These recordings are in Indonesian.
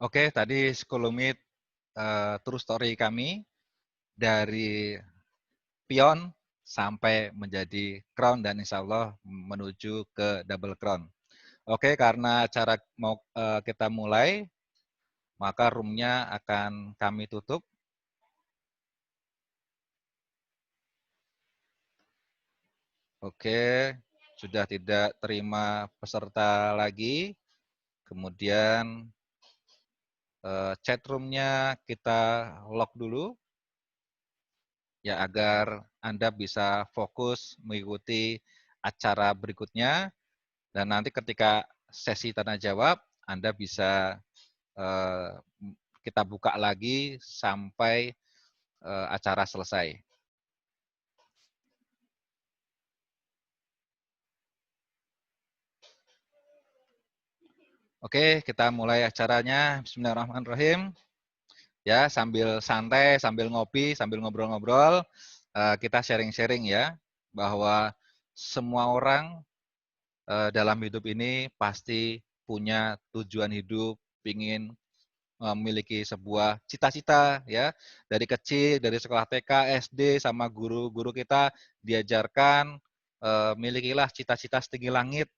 Oke, tadi sekelumit true story kami dari pion sampai menjadi crown dan insya Allah menuju ke double crown. Oke, karena acara mau kita mulai, maka roomnya akan kami tutup. Oke, sudah tidak terima peserta lagi. Kemudian chat roomnya kita lock dulu, ya agar Anda bisa fokus mengikuti acara berikutnya. Dan nanti ketika sesi tanya jawab, Anda bisa kita buka lagi sampai acara selesai. Oke, kita mulai acaranya. Bismillahirrahmanirrahim. Ya, sambil santai, sambil ngopi, sambil ngobrol-ngobrol, kita sharing-sharing ya, bahwa semua orang dalam hidup ini pasti punya tujuan hidup, ingin memiliki sebuah cita-cita ya. Dari kecil, dari sekolah TK, SD sama guru-guru kita diajarkan milikilah cita-cita setinggi langit.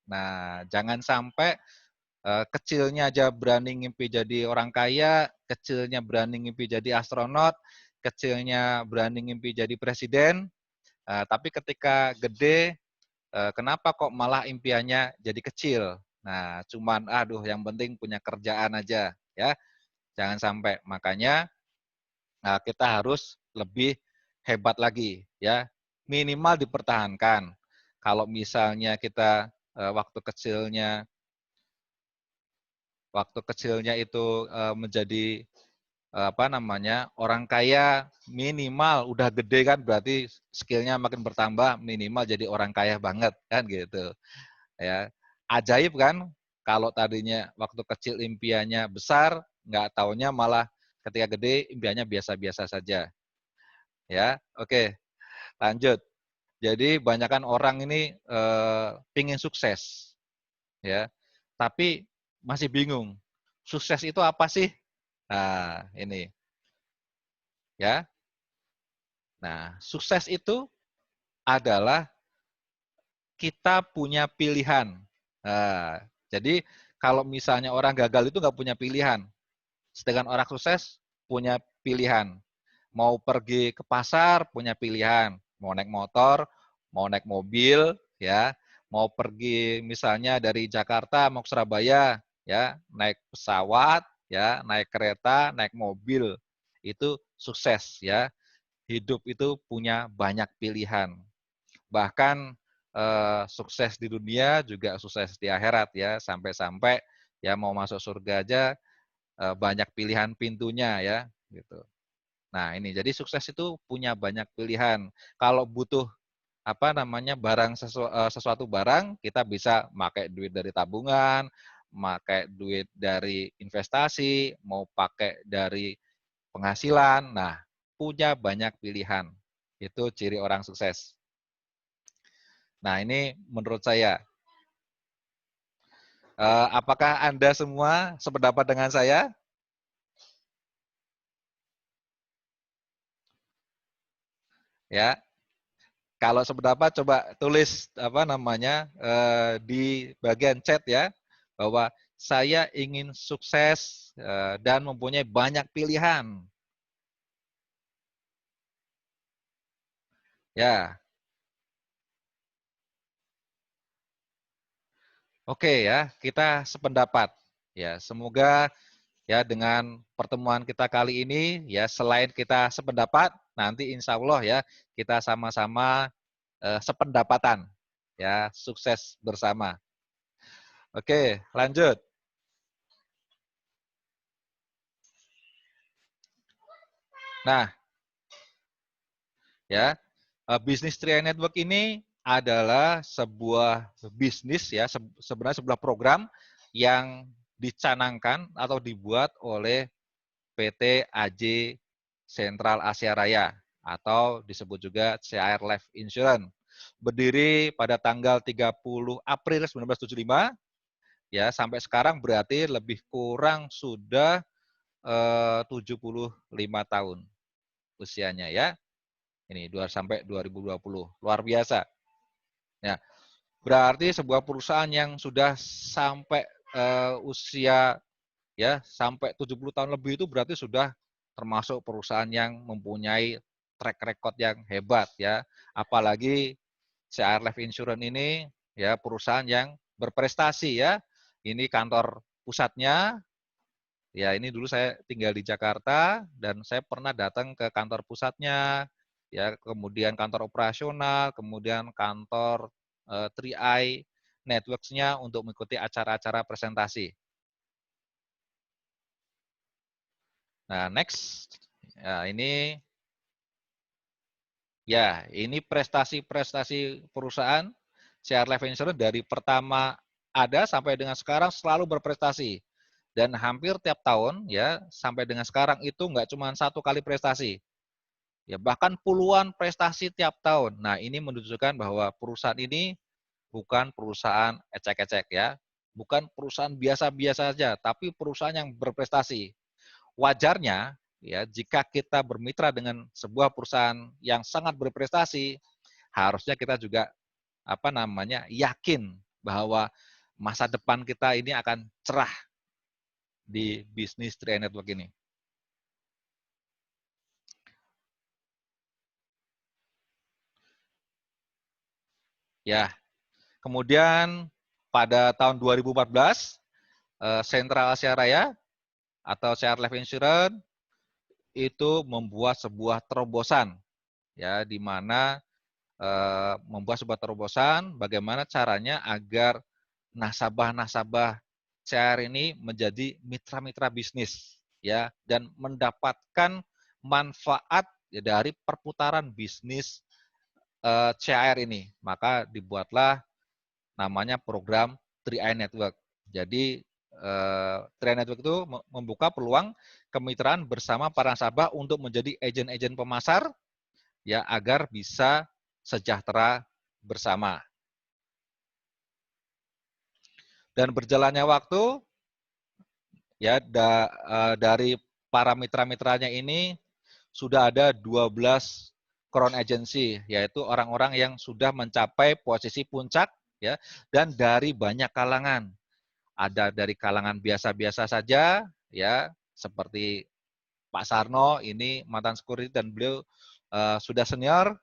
Nah, jangan sampai kecilnya aja berani ngimpi jadi orang kaya, kecilnya berani ngimpi jadi astronot, kecilnya berani ngimpi jadi presiden, tapi ketika gede, kenapa kok malah impiannya jadi kecil? Nah, cuman aduh yang penting punya kerjaan aja ya. Jangan sampai. Makanya kita harus lebih hebat lagi ya. Minimal dipertahankan. Kalau misalnya kita waktu kecilnya itu menjadi orang kaya, minimal udah gede kan berarti skillnya makin bertambah, minimal jadi orang kaya banget kan gitu ya. Ajaib kan kalau tadinya waktu kecil impiannya besar, nggak taunya malah ketika gede impiannya biasa-biasa saja ya. Oke, lanjut. Jadi banyakkan orang ini pingin sukses ya, tapi masih bingung sukses itu apa sih. Nah ini ya. Nah, sukses itu adalah kita punya pilihan. Nah, jadi kalau misalnya orang gagal itu nggak punya pilihan. Sedangkan orang sukses punya pilihan. Mau pergi ke pasar punya pilihan. Mau naik motor, mau naik mobil, ya. Mau pergi misalnya dari Jakarta mau ke Surabaya, ya, naik pesawat, ya, naik kereta, naik mobil. Itu sukses, ya. Hidup itu punya banyak pilihan. Bahkan sukses di dunia juga sukses di akhirat ya, sampai-sampai ya mau masuk surga aja banyak pilihan pintunya ya gitu. Nah, ini jadi sukses itu punya banyak pilihan. Kalau butuh sesuatu barang, kita bisa pakai duit dari tabungan, pakai duit dari investasi, mau pakai dari penghasilan. Nah, punya banyak pilihan. Itu ciri orang sukses. Nah, ini menurut saya. Apakah Anda semua sependapat dengan saya? Ya, kalau sependapat coba tulis di bagian chat ya, bahwa saya ingin sukses dan mempunyai banyak pilihan. Ya, oke ya, kita sependapat. Ya, semoga ya dengan pertemuan kita kali ini ya selain kita sependapat, nanti insya Allah ya kita sama-sama sependapatan ya, sukses bersama. Oke, lanjut. Nah, ya, bisnis Tria Network ini adalah sebuah bisnis ya, sebenarnya sebuah program yang dicanangkan atau dibuat oleh PT AJ Sentral Asia Raya atau disebut juga CAR Life Insurance. Berdiri pada tanggal 30 April 1975 ya sampai sekarang berarti lebih kurang sudah 75 tahun usianya ya. Ini sampai 2020. Luar biasa. Ya, berarti sebuah perusahaan yang sudah sampai usia ya sampai 70 tahun lebih itu berarti sudah termasuk perusahaan yang mempunyai track record yang hebat ya. Apalagi CR Life Insurance ini ya perusahaan yang berprestasi ya. Ini kantor pusatnya. Ya, ini dulu saya tinggal di Jakarta dan saya pernah datang ke kantor pusatnya, ya, kemudian kantor operasional, kemudian kantor 3i Networks-nya untuk mengikuti acara-acara presentasi. Nah, next. Ya, ini prestasi-prestasi perusahaan CR Life Insurance dari pertama ada sampai dengan sekarang selalu berprestasi. Dan hampir tiap tahun ya sampai dengan sekarang itu nggak cuma satu kali prestasi. Ya, bahkan puluhan prestasi tiap tahun. Nah, ini menunjukkan bahwa perusahaan ini bukan perusahaan ecek-ecek ya. Bukan perusahaan biasa-biasa saja, tapi perusahaan yang berprestasi. Wajarnya ya jika kita bermitra dengan sebuah perusahaan yang sangat berprestasi, harusnya kita juga yakin bahwa masa depan kita ini akan cerah di bisnis 3i Network ini. Ya, kemudian pada tahun 2014 Sentral Asia Raya atau CR Life Insurance itu membuat sebuah terobosan ya di mana membuat sebuah terobosan bagaimana caranya agar nasabah-nasabah CR ini menjadi mitra-mitra bisnis ya dan mendapatkan manfaat ya, dari perputaran bisnis CR ini. Maka dibuatlah namanya program 3i Network. Jadi 3i Network itu membuka peluang kemitraan bersama para nasabah untuk menjadi agen-agen pemasar ya agar bisa sejahtera bersama. Dan berjalannya waktu ya dari para mitra-mitranya ini sudah ada 12 crown agency, yaitu orang-orang yang sudah mencapai posisi puncak ya dan dari banyak kalangan. Ada dari kalangan biasa-biasa saja ya seperti Pak Sarno ini mantan security dan beliau sudah senior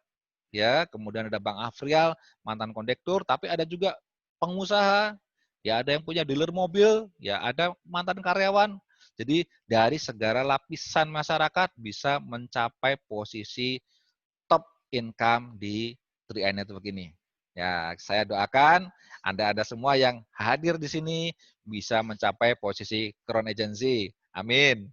ya, kemudian ada Bang Afrial mantan kondektur, tapi ada juga pengusaha, ya ada yang punya dealer mobil, ya ada mantan karyawan. Jadi dari segala lapisan masyarakat bisa mencapai posisi top income di 3i Network ini. Ya, saya doakan Anda semua yang hadir di sini bisa mencapai posisi Crown Agency. Amin.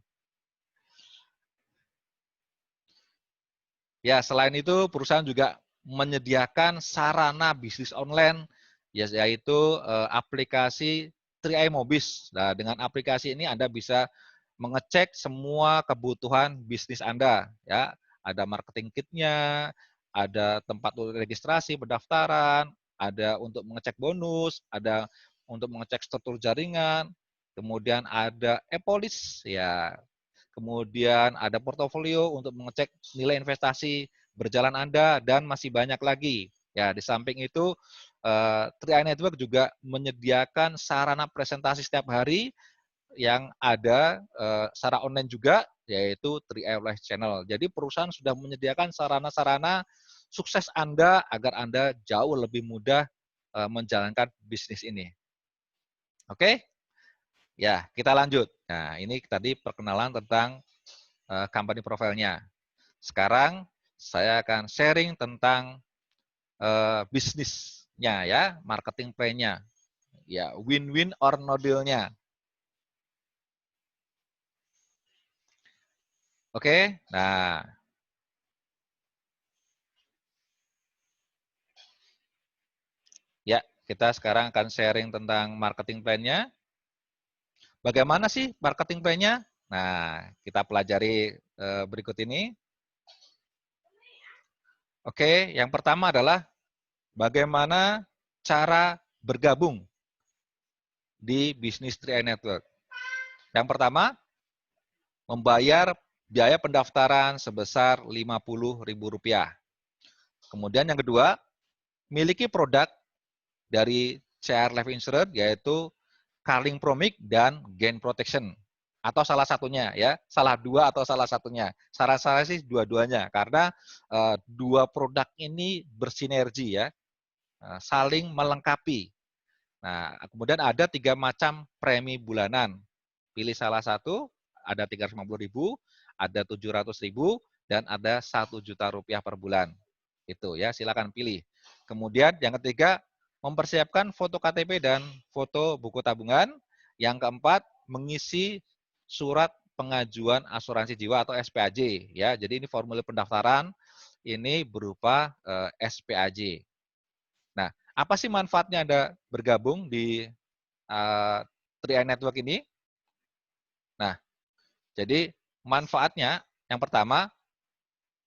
Ya, selain itu perusahaan juga menyediakan sarana bisnis online yaitu aplikasi 3i Mobis. Nah, dengan aplikasi ini Anda bisa mengecek semua kebutuhan bisnis Anda ya. Ada marketing kitnya, ada tempat registrasi, pendaftaran, ada untuk mengecek bonus, ada untuk mengecek struktur jaringan, kemudian ada e-police ya. Kemudian ada portofolio untuk mengecek nilai investasi berjalan Anda dan masih banyak lagi. Ya, di samping itu 3i Network juga menyediakan sarana presentasi setiap hari yang ada secara online juga yaitu 3i Live Channel. Jadi perusahaan sudah menyediakan sarana-sarana sukses Anda agar Anda jauh lebih mudah menjalankan bisnis ini. Oke? Ya, kita lanjut. Nah, ini tadi perkenalan tentang company profile-nya. Sekarang saya akan sharing tentang bisnisnya ya, marketing plan-nya. Ya, win-win or no deal-nya. Oke, nah ya kita sekarang akan sharing tentang marketing plan-nya. Bagaimana sih marketing plan-nya? Nah, kita pelajari berikut ini. Oke, yang pertama adalah bagaimana cara bergabung. di bisnis 3i Network. Yang pertama, membayar biaya pendaftaran sebesar Rp50.000. Kemudian yang kedua, miliki produk dari CR Life Insurance yaitu Carling Promic dan Gain Protection atau salah satunya ya, salah dua atau salah satunya. Saran saya sih dua-duanya karena dua produk ini bersinergi ya, saling melengkapi. Nah, kemudian ada 3 macam premi bulanan. Pilih salah satu, ada 350.000, ada 700.000, dan ada Rp1.000.000 per bulan. Itu ya, silakan pilih. Kemudian yang ketiga, mempersiapkan foto KTP dan foto buku tabungan. Yang keempat, mengisi surat pengajuan asuransi jiwa atau SPAJ ya. Jadi ini formulir pendaftaran ini berupa SPAJ. Nah, apa sih manfaatnya Anda bergabung di 3i Network ini? Nah, jadi manfaatnya yang pertama,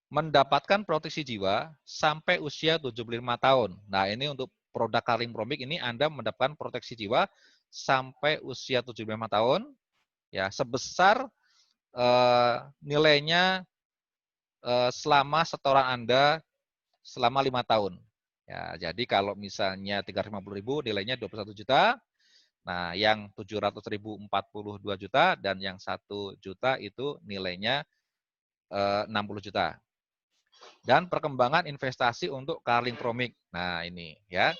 mendapatkan proteksi jiwa sampai usia 75 tahun. Nah, ini untuk produk Carling Promic ini Anda mendapatkan proteksi jiwa sampai usia 75 tahun ya sebesar nilainya selama setoran Anda selama 5 tahun. Ya, jadi kalau misalnya 350.000 nilainya 21 juta, nah yang 700.000 42 juta dan yang 1 juta itu nilainya 60 juta. Dan perkembangan investasi untuk Carling Promic. Nah, ini ya.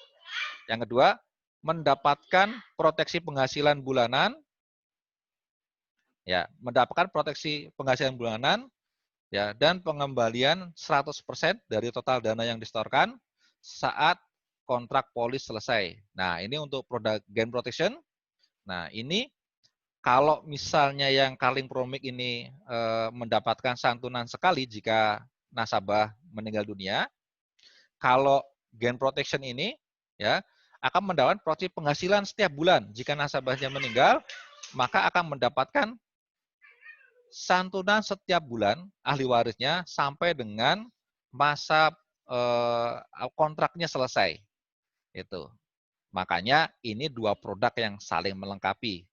Yang kedua, mendapatkan proteksi penghasilan bulanan ya, mendapatkan proteksi penghasilan bulanan ya dan pengembalian 100% dari total dana yang disetorkan saat kontrak polis selesai. Nah, ini untuk produk Gain Protection. Nah, ini kalau misalnya yang Carling Promic ini mendapatkan santunan sekali jika nasabah meninggal dunia, kalau Gain Protection ini ya akan mendapatkan proteksi penghasilan setiap bulan. Jika nasabahnya meninggal, maka akan mendapatkan santunan setiap bulan ahli warisnya sampai dengan masa kontraknya selesai. Itu. Makanya ini dua produk yang saling melengkapi.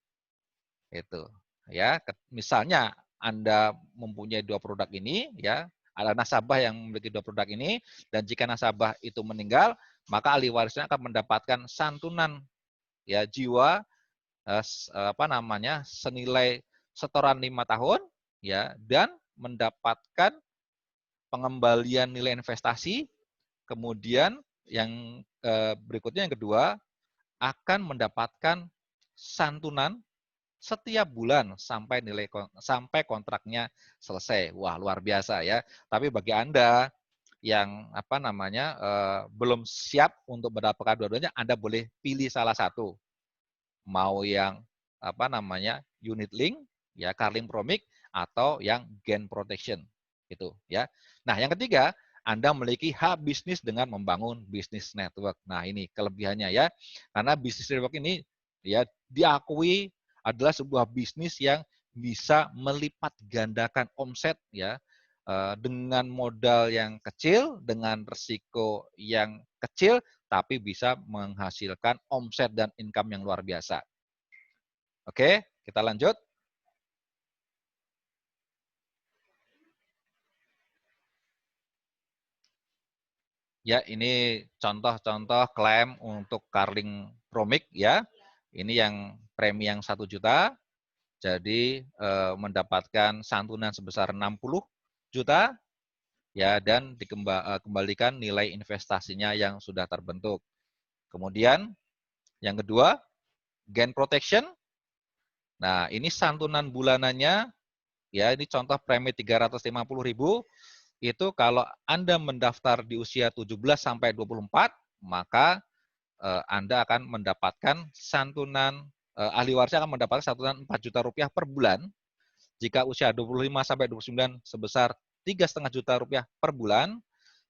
Itu. Ya, misalnya Anda mempunyai dua produk ini ya, ada nasabah yang memiliki dua produk ini dan jika nasabah itu meninggal, maka ahli warisnya akan mendapatkan santunan ya jiwa senilai setoran 5 tahun ya dan mendapatkan pengembalian nilai investasi. Kemudian yang berikutnya yang kedua akan mendapatkan santunan setiap bulan sampai kontraknya selesai. Wah, luar biasa ya. Tapi bagi Anda yang belum siap untuk mendapatkan dua-duanya, Anda boleh pilih salah satu. Mau yang unit link ya, Carling Promic atau yang Gain Protection itu ya. Nah, yang ketiga, Anda memiliki hub bisnis dengan membangun bisnis network. Nah, ini kelebihannya ya. Karena bisnis network ini ya diakui adalah sebuah bisnis yang bisa melipat gandakan omset ya dengan modal yang kecil, dengan risiko yang kecil, tapi bisa menghasilkan omset dan income yang luar biasa. Oke, kita lanjut. Ya, ini contoh-contoh klaim untuk Carling Promic ya. Ini yang premi yang 1 juta. Jadi mendapatkan santunan sebesar 60 juta ya dan dikembalikan nilai investasinya yang sudah terbentuk. Kemudian yang kedua, Gain Protection. Nah, ini santunan bulanannya ya, ini contoh premi 350.000. Itu kalau Anda mendaftar di usia 17 sampai 24, maka Anda akan mendapatkan santunan ahli warisnya akan mendapatkan santunan 4 juta rupiah per bulan. Jika usia 25 sampai 29 sebesar 3,5 juta rupiah per bulan,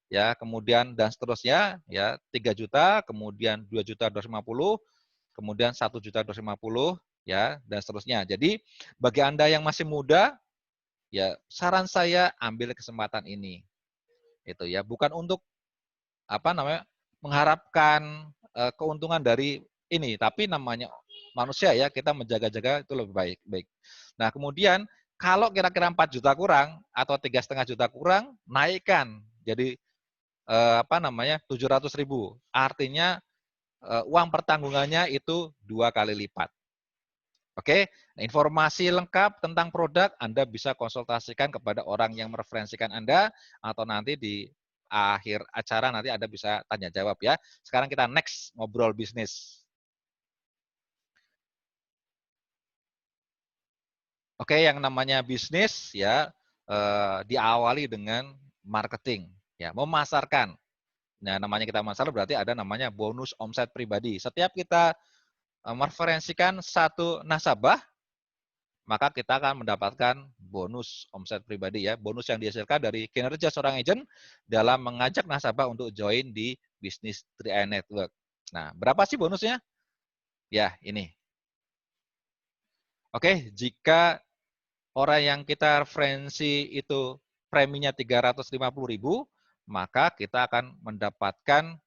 ya, kemudian dan seterusnya ya 3 juta, kemudian 2 juta 250, kemudian 1 juta 250 ya dan seterusnya. Jadi bagi Anda yang masih muda, ya saran saya ambil kesempatan ini. Itu ya, bukan untuk mengharapkan keuntungan dari ini, tapi namanya manusia ya, kita menjaga-jaga itu lebih baik. Baik. Nah, kemudian kalau kira-kira 4 juta kurang atau 3,5 juta kurang, naikkan jadi 700.000. Artinya uang pertanggungannya itu 2 kali lipat. Oke, nah, informasi lengkap tentang produk Anda bisa konsultasikan kepada orang yang mereferensikan Anda atau nanti di akhir acara nanti Anda bisa tanya jawab ya. Sekarang kita next ngobrol bisnis. Oke, yang namanya bisnis ya diawali dengan marketing ya, memasarkan. Nah, namanya kita masarkan berarti ada namanya bonus omset pribadi. Setiap kita mereferensikan satu nasabah, maka kita akan mendapatkan bonus omset pribadi ya, bonus yang dihasilkan dari kinerja seorang agent dalam mengajak nasabah untuk join di bisnis 3i Network. Nah, berapa sih bonusnya? Ya, ini. Oke, jika orang yang kita referensi itu preminya 350.000, maka kita akan mendapatkan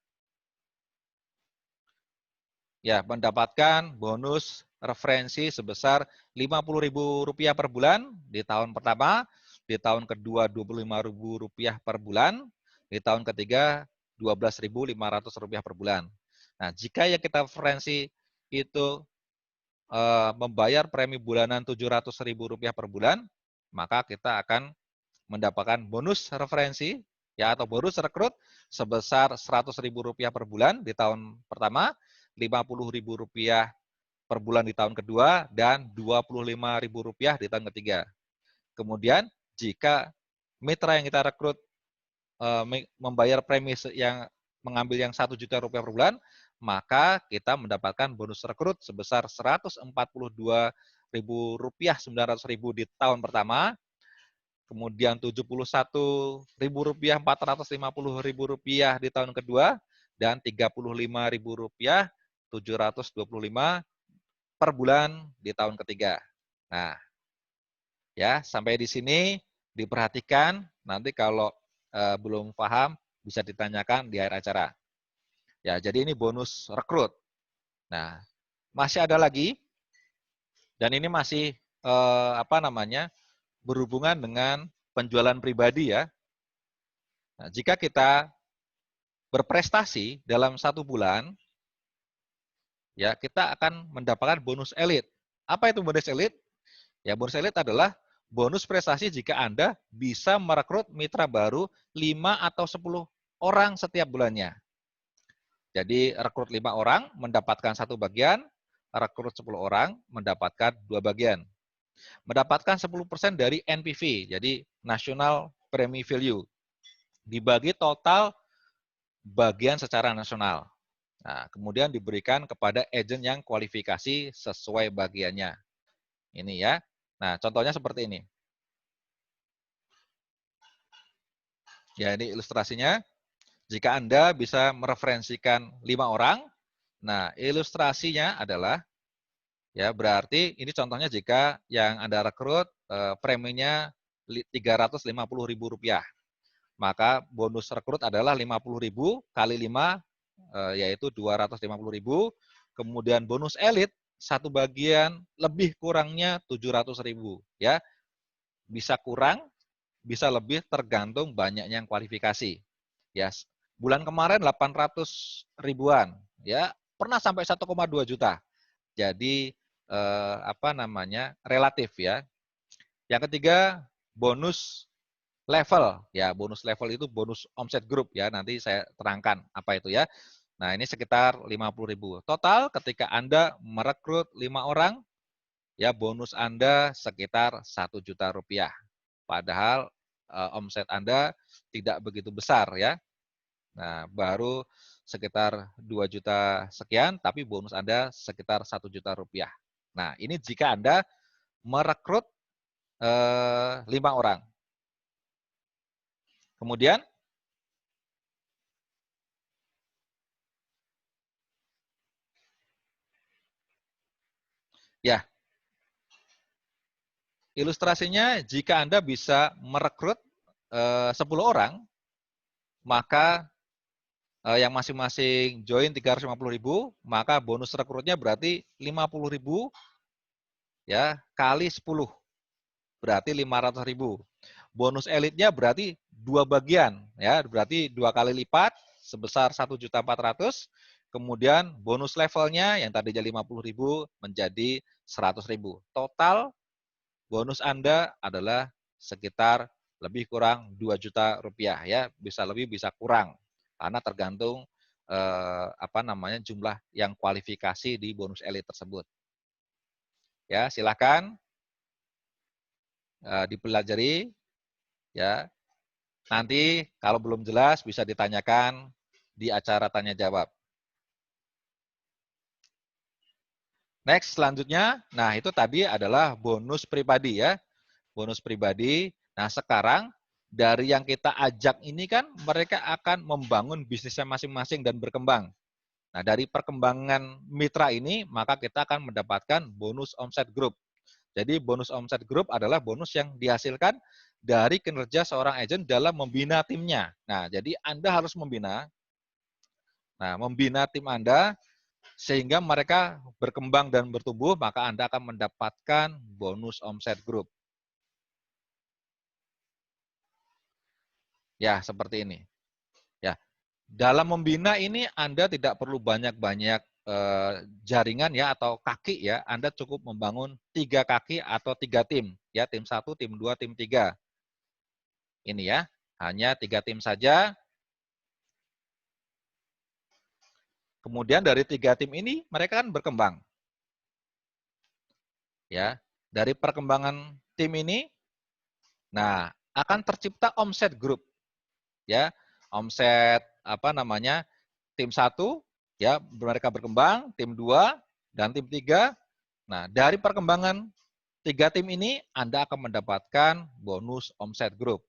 bonus referensi sebesar Rp50.000 per bulan di tahun pertama, di tahun kedua Rp25.000 per bulan, di tahun ketiga Rp12.500 per bulan. Nah, jika yang kita referensi itu membayar premi bulanan Rp700.000 per bulan, maka kita akan mendapatkan bonus referensi ya atau bonus rekrut sebesar Rp100.000 per bulan di tahun pertama, Rp50.000 per bulan di tahun kedua, dan Rp25.000 di tahun ketiga. Kemudian jika mitra yang kita rekrut membayar premi yang mengambil yang Rp1 juta per bulan, maka kita mendapatkan bonus rekrut sebesar Rp142.900.000 di tahun pertama, kemudian Rp71.000, Rp450.000 di tahun kedua, dan Rp35.725 per bulan di tahun ketiga. Nah, ya sampai di sini diperhatikan. Nanti kalau belum paham bisa ditanyakan di akhir acara. Ya, jadi ini bonus rekrut. Nah, masih ada lagi, dan ini masih berhubungan dengan penjualan pribadi ya. Nah, jika kita berprestasi dalam 1 bulan, ya kita akan mendapatkan bonus elit. Apa itu bonus elit? Ya, bonus elit adalah bonus prestasi jika Anda bisa merekrut mitra baru 5 atau 10 orang setiap bulannya. Jadi rekrut 5 orang mendapatkan 1 bagian, rekrut 10 orang mendapatkan 2 bagian. Mendapatkan 10% dari NPV, jadi National Premi Value. Dibagi total bagian secara nasional. Nah, kemudian diberikan kepada agen yang kualifikasi sesuai bagiannya. Ini ya. Nah, contohnya seperti ini. Ya, ini ilustrasinya. Jika Anda bisa mereferensikan 5 orang, nah ilustrasinya adalah, ya berarti ini contohnya jika yang Anda rekrut preminya Rp350.000, maka bonus rekrut adalah 50.000 kali 5, yaitu 250.000. Kemudian bonus elit 1 bagian lebih kurangnya 700.000 ya. Bisa kurang, bisa lebih tergantung banyaknya yang kualifikasi. Ya, bulan kemarin 800 ribuan, ya pernah sampai 1,2 juta. Jadi relatif ya. Yang ketiga, bonus level. Ya, bonus level itu bonus omset grup ya. Nanti saya terangkan apa itu ya. Nah, ini sekitar 50.000. Total ketika Anda merekrut 5 orang, ya bonus Anda sekitar Rp1 juta. Padahal omset Anda tidak begitu besar ya. Nah, baru sekitar 2 juta sekian, tapi bonus Anda sekitar Rp1 juta. Nah, ini jika Anda merekrut 5 orang. Kemudian, ya, ilustrasinya jika Anda bisa merekrut 10 orang, maka yang masing-masing join 350.000, maka bonus rekrutnya berarti 50.000 ya kali 10, berarti 500.000. Bonus elitnya berarti dua bagian ya, berarti 2 kali lipat sebesar 1.400.000. Kemudian bonus levelnya yang tadinya 50.000 menjadi 100.000. Total bonus Anda adalah sekitar lebih kurang 2 juta rupiah ya, bisa lebih bisa kurang karena tergantung jumlah yang kualifikasi di bonus elit tersebut. Ya, silakan dipelajari ya. Nanti kalau belum jelas bisa ditanyakan di acara tanya jawab. Next selanjutnya, nah itu tadi adalah bonus pribadi ya. Bonus pribadi. Nah, sekarang dari yang kita ajak ini kan mereka akan membangun bisnisnya masing-masing dan berkembang. Nah, dari perkembangan mitra ini, maka kita akan mendapatkan bonus omset group. Jadi, bonus omset group adalah bonus yang dihasilkan dari kinerja seorang agent dalam membina timnya. Nah, jadi Anda harus membina. Nah, membina tim Anda sehingga mereka berkembang dan bertumbuh, maka Anda akan mendapatkan bonus omset group. Ya, seperti ini. Ya, dalam membina ini Anda tidak perlu banyak-banyak jaringan ya atau kaki ya. Anda cukup membangun 3 kaki atau 3 tim ya, tim 1, tim 2, tim 3. Ini ya, hanya 3 tim saja. Kemudian dari 3 tim ini mereka kan berkembang. Ya, dari perkembangan tim ini nah akan tercipta omset group ya. Omset tim 1 ya mereka berkembang, tim 2 dan tim 3. Nah, dari perkembangan 3 tim ini Anda akan mendapatkan bonus omset group.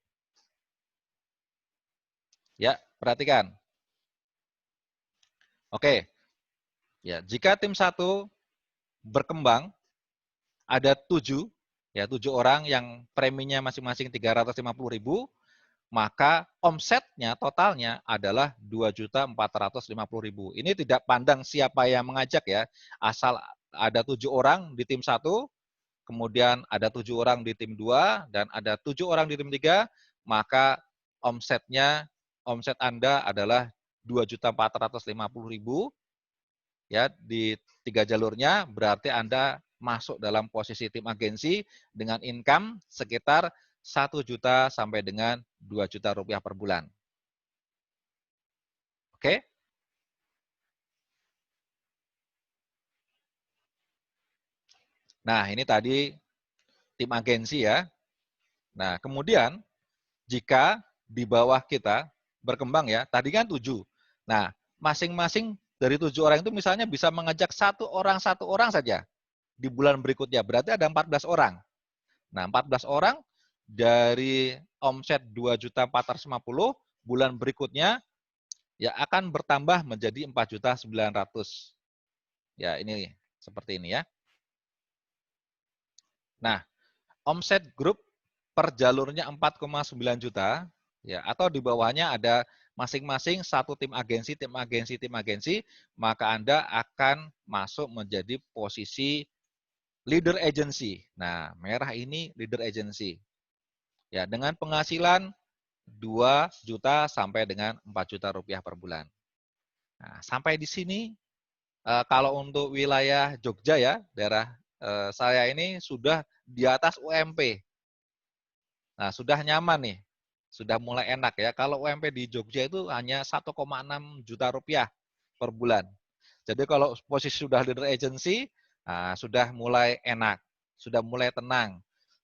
Ya, perhatikan. Oke. Ya, jika tim 1 berkembang ada 7 ya 7 orang yang preminya masing-masing 350.000, maka omsetnya totalnya adalah 2.450.000. Ini tidak pandang siapa yang mengajak ya, asal ada 7 orang di tim 1, kemudian ada 7 orang di tim 2, dan ada 7 orang di tim 3, maka omset Anda adalah 2.450.000 ya di 3 jalurnya, berarti Anda masuk dalam posisi tim agensi dengan income sekitar 1 juta sampai dengan 2 juta rupiah per bulan. Oke? Nah, ini tadi tim agensi ya. Nah, kemudian jika di bawah kita berkembang ya, tadi kan 7. Nah, masing-masing dari 7 orang itu misalnya bisa mengajak satu orang saja di bulan berikutnya. Berarti ada 14 orang. Nah, 14 orang dari omset 2.450.000, bulan berikutnya ya akan bertambah menjadi 4.900.000. Ya, ini seperti ini ya. Nah, omset grup per jalurnya 4,9 juta ya, atau di bawahnya ada masing-masing satu tim agensi, maka Anda akan masuk menjadi posisi leader agency. Nah, merah ini leader agency. Ya, dengan penghasilan 2 juta sampai dengan 4 juta rupiah per bulan. Nah, sampai di sini kalau untuk wilayah Jogja ya, daerah saya ini sudah di atas UMP. Nah, sudah nyaman nih. Sudah mulai enak ya. Kalau UMP di Jogja itu hanya 1,6 juta rupiah per bulan. Jadi kalau posisi sudah leader agency, nah, sudah mulai enak, sudah mulai tenang.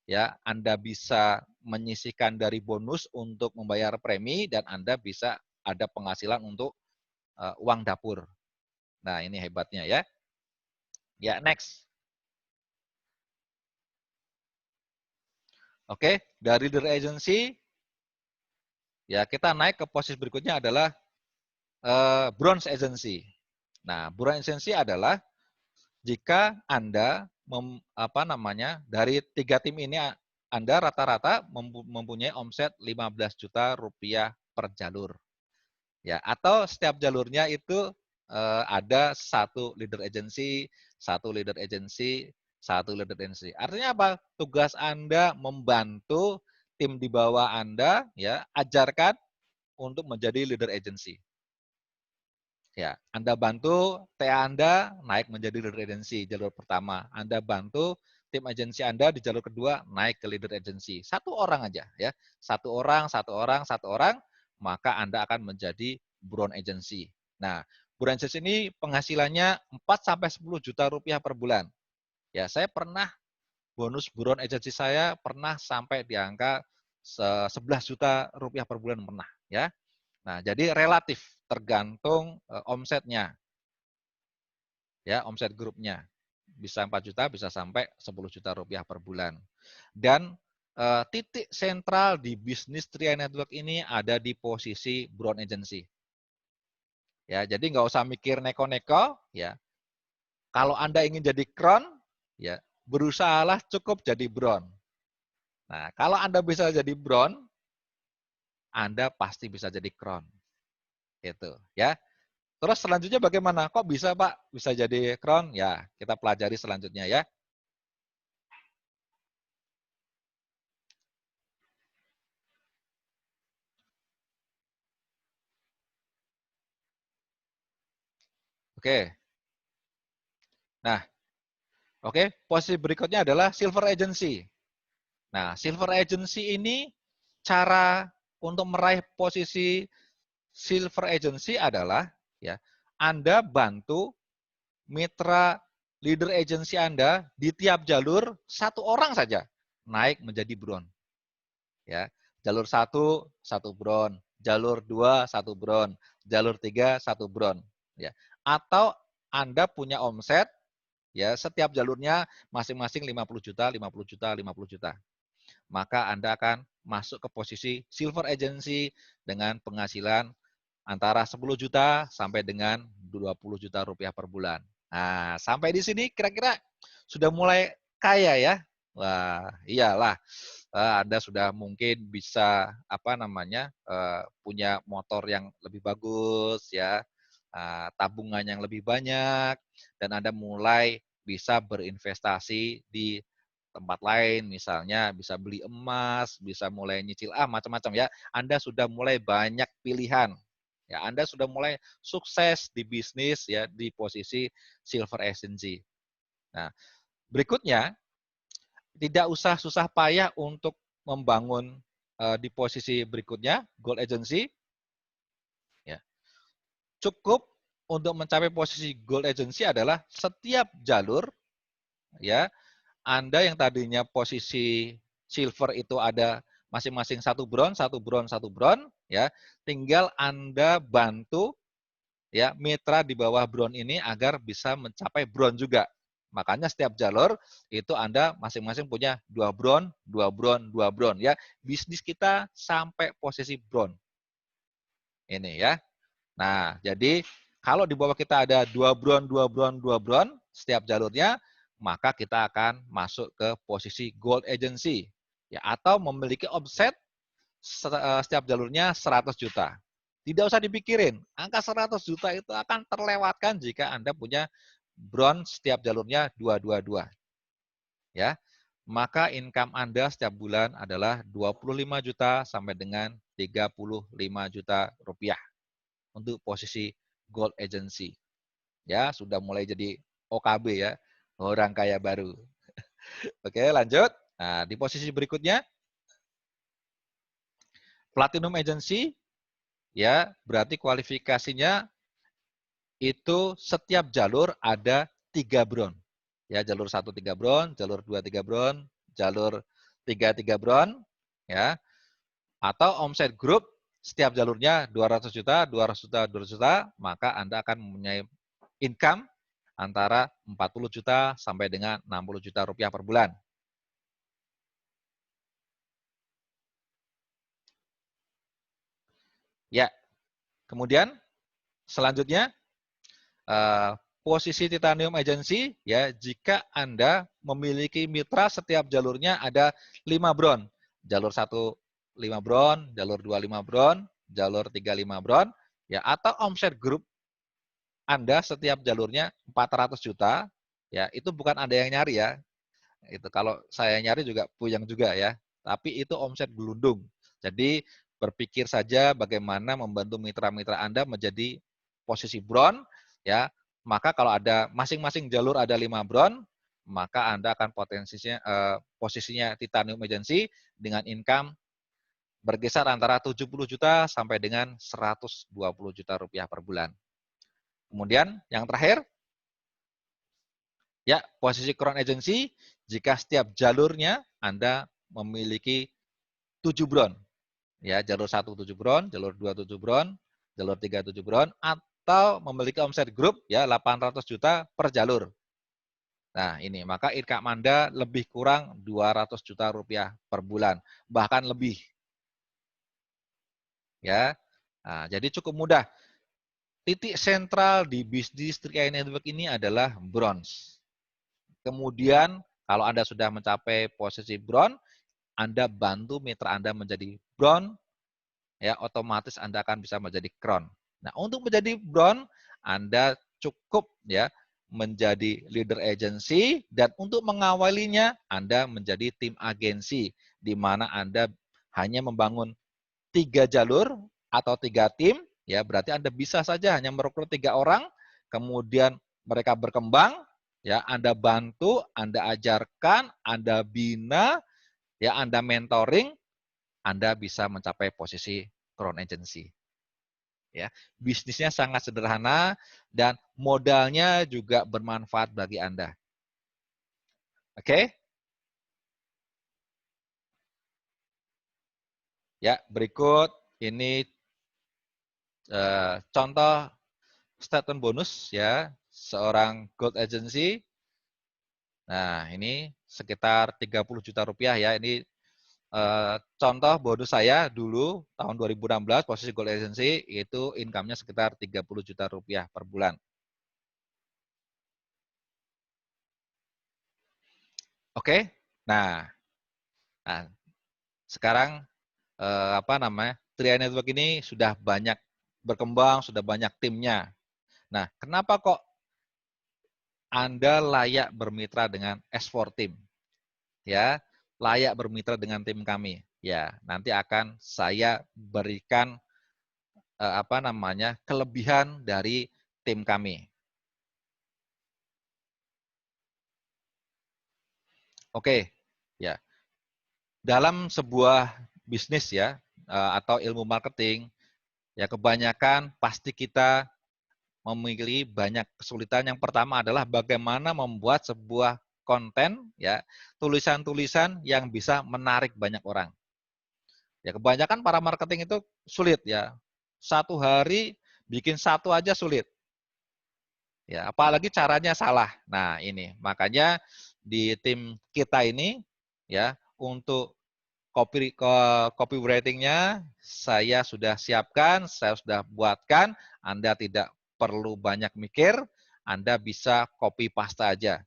Ya, Anda bisa menyisihkan dari bonus untuk membayar premi dan Anda bisa ada penghasilan untuk uang dapur. Nah, ini hebatnya ya. Ya, next. Oke, dari leader agency ya kita naik ke posisi berikutnya adalah bronze agency. Nah, bronze agency adalah jika Anda dari 3 tim ini Anda rata-rata mempunyai omset 15 juta rupiah per jalur. Ya, atau setiap jalurnya itu ada satu leader agency, satu leader agency, satu leader agency. Artinya apa? Tugas Anda membantu tim di bawah Anda, ya, ajarkan untuk menjadi leader agency. Ya, Anda bantu TA Anda naik menjadi leader agency jalur pertama. Anda bantu tim agensi Anda di jalur kedua naik ke leader agency. Satu orang aja ya. Satu orang, satu orang, satu orang, maka Anda akan menjadi brown agency. Nah, brown agency ini penghasilannya 4 sampai 10 juta rupiah per bulan. Ya, saya pernah bonus brown agency saya pernah sampai di angka 11 juta rupiah per bulan pernah ya. Nah, jadi relatif tergantung omsetnya, ya omset grupnya. Bisa 4 juta, bisa sampai 10 juta rupiah per bulan. Dan titik sentral di bisnis Tria Network ini ada di posisi brown agency. Ya, jadi nggak usah mikir neko-neko, ya. Kalau Anda ingin jadi crown, ya berusahalah cukup jadi brown. Nah, kalau Anda bisa jadi brown, Anda pasti bisa jadi crown. Itu, ya. Terus selanjutnya bagaimana? Kok bisa Pak bisa jadi crown? Ya, kita pelajari selanjutnya ya. Oke. Nah, oke, posisi berikutnya adalah silver agency. Nah, silver agency ini cara untuk meraih posisi silver agency adalah ya, Anda bantu mitra leader agency Anda di tiap jalur satu orang saja naik menjadi brown. Ya, jalur 1 brown, jalur 2 1 brown, jalur 3 1 brown, ya. Atau Anda punya omset ya setiap jalurnya masing-masing 50 juta, 50 juta, 50 juta. Maka Anda akan masuk ke posisi silver agency dengan penghasilan antara 10 juta sampai dengan 20 juta rupiah per bulan. Nah, sampai di sini kira-kira sudah mulai kaya ya? Wah, iyalah. Anda sudah mungkin bisa apa namanya punya motor yang lebih bagus ya, tabungan yang lebih banyak, dan Anda mulai bisa berinvestasi di tempat lain, misalnya bisa beli emas, bisa mulai nyicil macam-macam ya. Anda sudah mulai banyak pilihan. Ya, Anda sudah mulai sukses di bisnis ya di posisi silver agency. Nah, berikutnya tidak usah susah payah untuk membangun di posisi berikutnya, gold agency. Ya. Cukup untuk mencapai posisi gold agency adalah setiap jalur, ya, Anda yang tadinya posisi silver itu ada masing-masing satu bronze, satu bronze, satu bronze, ya, tinggal Anda bantu ya mitra di bawah bronze ini agar bisa mencapai bronze juga. Makanya setiap jalur itu Anda masing-masing punya 2 bronze, 2 bronze, 2 bronze ya. Bisnis kita sampai posisi bronze. Ini ya. Nah, jadi kalau di bawah kita ada 2 bronze, 2 bronze, 2 bronze setiap jalurnya, maka kita akan masuk ke posisi gold agency ya atau memiliki omset setiap jalurnya 100 juta. Tidak usah dipikirin, angka 100 juta itu akan terlewatkan jika Anda punya bronze setiap jalurnya 222. Ya. Maka income Anda setiap bulan adalah 25 juta sampai dengan 35 juta rupiah untuk posisi gold agency. Ya, sudah mulai jadi OKB ya, orang kaya baru. Oke, lanjut. Nah, di posisi berikutnya platinum agency ya, berarti kualifikasinya itu setiap jalur ada 3 bronze. Ya, jalur 1 3 bronze, jalur 2 3 bronze, jalur 3 3 bronze ya. Atau omset grup setiap jalurnya 200 juta, 200 juta, 200 juta, maka Anda akan mempunyai income antara 40 juta sampai dengan 60 juta rupiah per bulan. Ya, kemudian selanjutnya posisi titanium agency ya jika Anda memiliki mitra setiap jalurnya ada 5 bron. Jalur 1 5 bron, jalur 2 5 bron, jalur 3 5 bron, ya, atau omset grup Anda setiap jalurnya 400 juta, ya, itu bukan Anda yang nyari ya. Itu kalau saya nyari juga puyeng juga ya. Tapi itu omset gelundung. Jadi berpikir saja bagaimana membantu mitra-mitra Anda menjadi posisi brown, ya. Maka kalau ada masing-masing jalur ada 5 brown, maka Anda akan posisinya titanium agency dengan income berkisar antara 70 juta sampai dengan 120 juta rupiah per bulan. Kemudian yang terakhir, ya, posisi crown agency jika setiap jalurnya Anda memiliki 7 brown. Ya, jalur 1 7 brown, jalur 2 7 brown, jalur 3 7 brown, atau memiliki omset grup ya 800 juta per jalur. Nah, ini maka income Anda lebih kurang 200 juta rupiah per bulan, bahkan lebih. Ya. Nah, jadi cukup mudah. Titik sentral di bisnis 3i Network ini adalah bronze. Kemudian kalau Anda sudah mencapai posisi bronze, Anda bantu mitra Anda menjadi brown, ya, otomatis Anda akan bisa menjadi crown. Nah, untuk menjadi brown, Anda cukup ya menjadi leader agency, dan untuk mengawalinya Anda menjadi tim agensi, di mana Anda hanya membangun 3 jalur atau 3 tim, ya, berarti Anda bisa saja hanya merekrut 3 orang, kemudian mereka berkembang, ya, Anda bantu, Anda ajarkan, Anda bina, ya, Anda mentoring, Anda bisa mencapai posisi crown agency. Ya, bisnisnya sangat sederhana dan modalnya juga bermanfaat bagi Anda. Oke? Ya, berikut ini contoh statement bonus ya seorang gold agency. Nah, ini sekitar 30 juta rupiah ya. Ini contoh bonus saya dulu tahun 2016 posisi gold agency itu income-nya sekitar 30 juta rupiah per bulan. Oke. Nah, sekarang apa namanya? 3i Network ini sudah banyak berkembang, sudah banyak timnya. Nah, kenapa kok Anda layak bermitra dengan S4 Team? Ya, layak bermitra dengan tim kami. Ya, nanti akan saya berikan apa namanya? Kelebihan dari tim kami. Oke, ya. Dalam sebuah bisnis ya atau ilmu marketing, ya kebanyakan pasti kita memiliki banyak kesulitan. Yang pertama adalah bagaimana membuat sebuah konten ya, tulisan-tulisan yang bisa menarik banyak orang. Ya kebanyakan para marketing itu sulit ya. Satu hari bikin satu aja sulit. Ya, apalagi caranya salah. Nah, ini makanya di tim kita ini ya untuk copywriting-nya saya sudah siapkan, saya sudah buatkan, Anda tidak perlu banyak mikir, Anda bisa copy paste aja.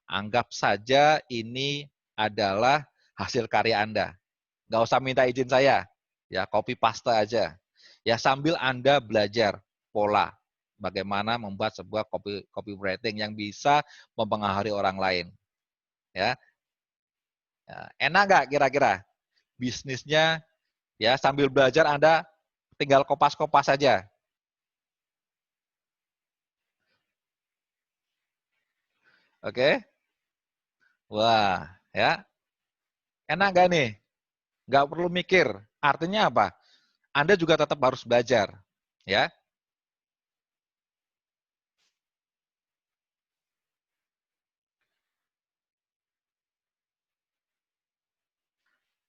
Anggap saja ini adalah hasil karya Anda. Nggak usah minta izin saya, ya copy paste aja. Ya sambil Anda belajar pola bagaimana membuat sebuah copywriting yang bisa mempengaruhi orang lain. Ya, enak nggak kira-kira bisnisnya? Ya sambil belajar Anda tinggal kopas-kopas saja. Oke? Wah, ya enak nggak nih? Nggak perlu mikir. Artinya apa? Anda juga tetap harus belajar. Ya,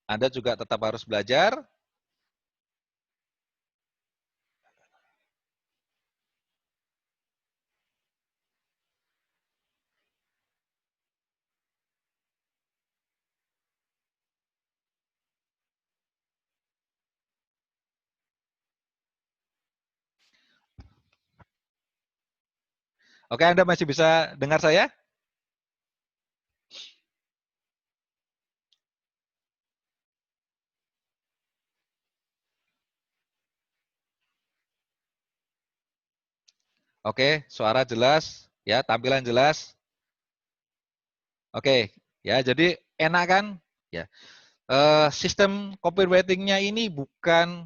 Anda juga tetap harus belajar. Oke, Anda masih bisa dengar saya? Oke, suara jelas, ya, tampilan jelas. Oke, ya, jadi enak kan? Ya, sistem copywriting-nya ini bukan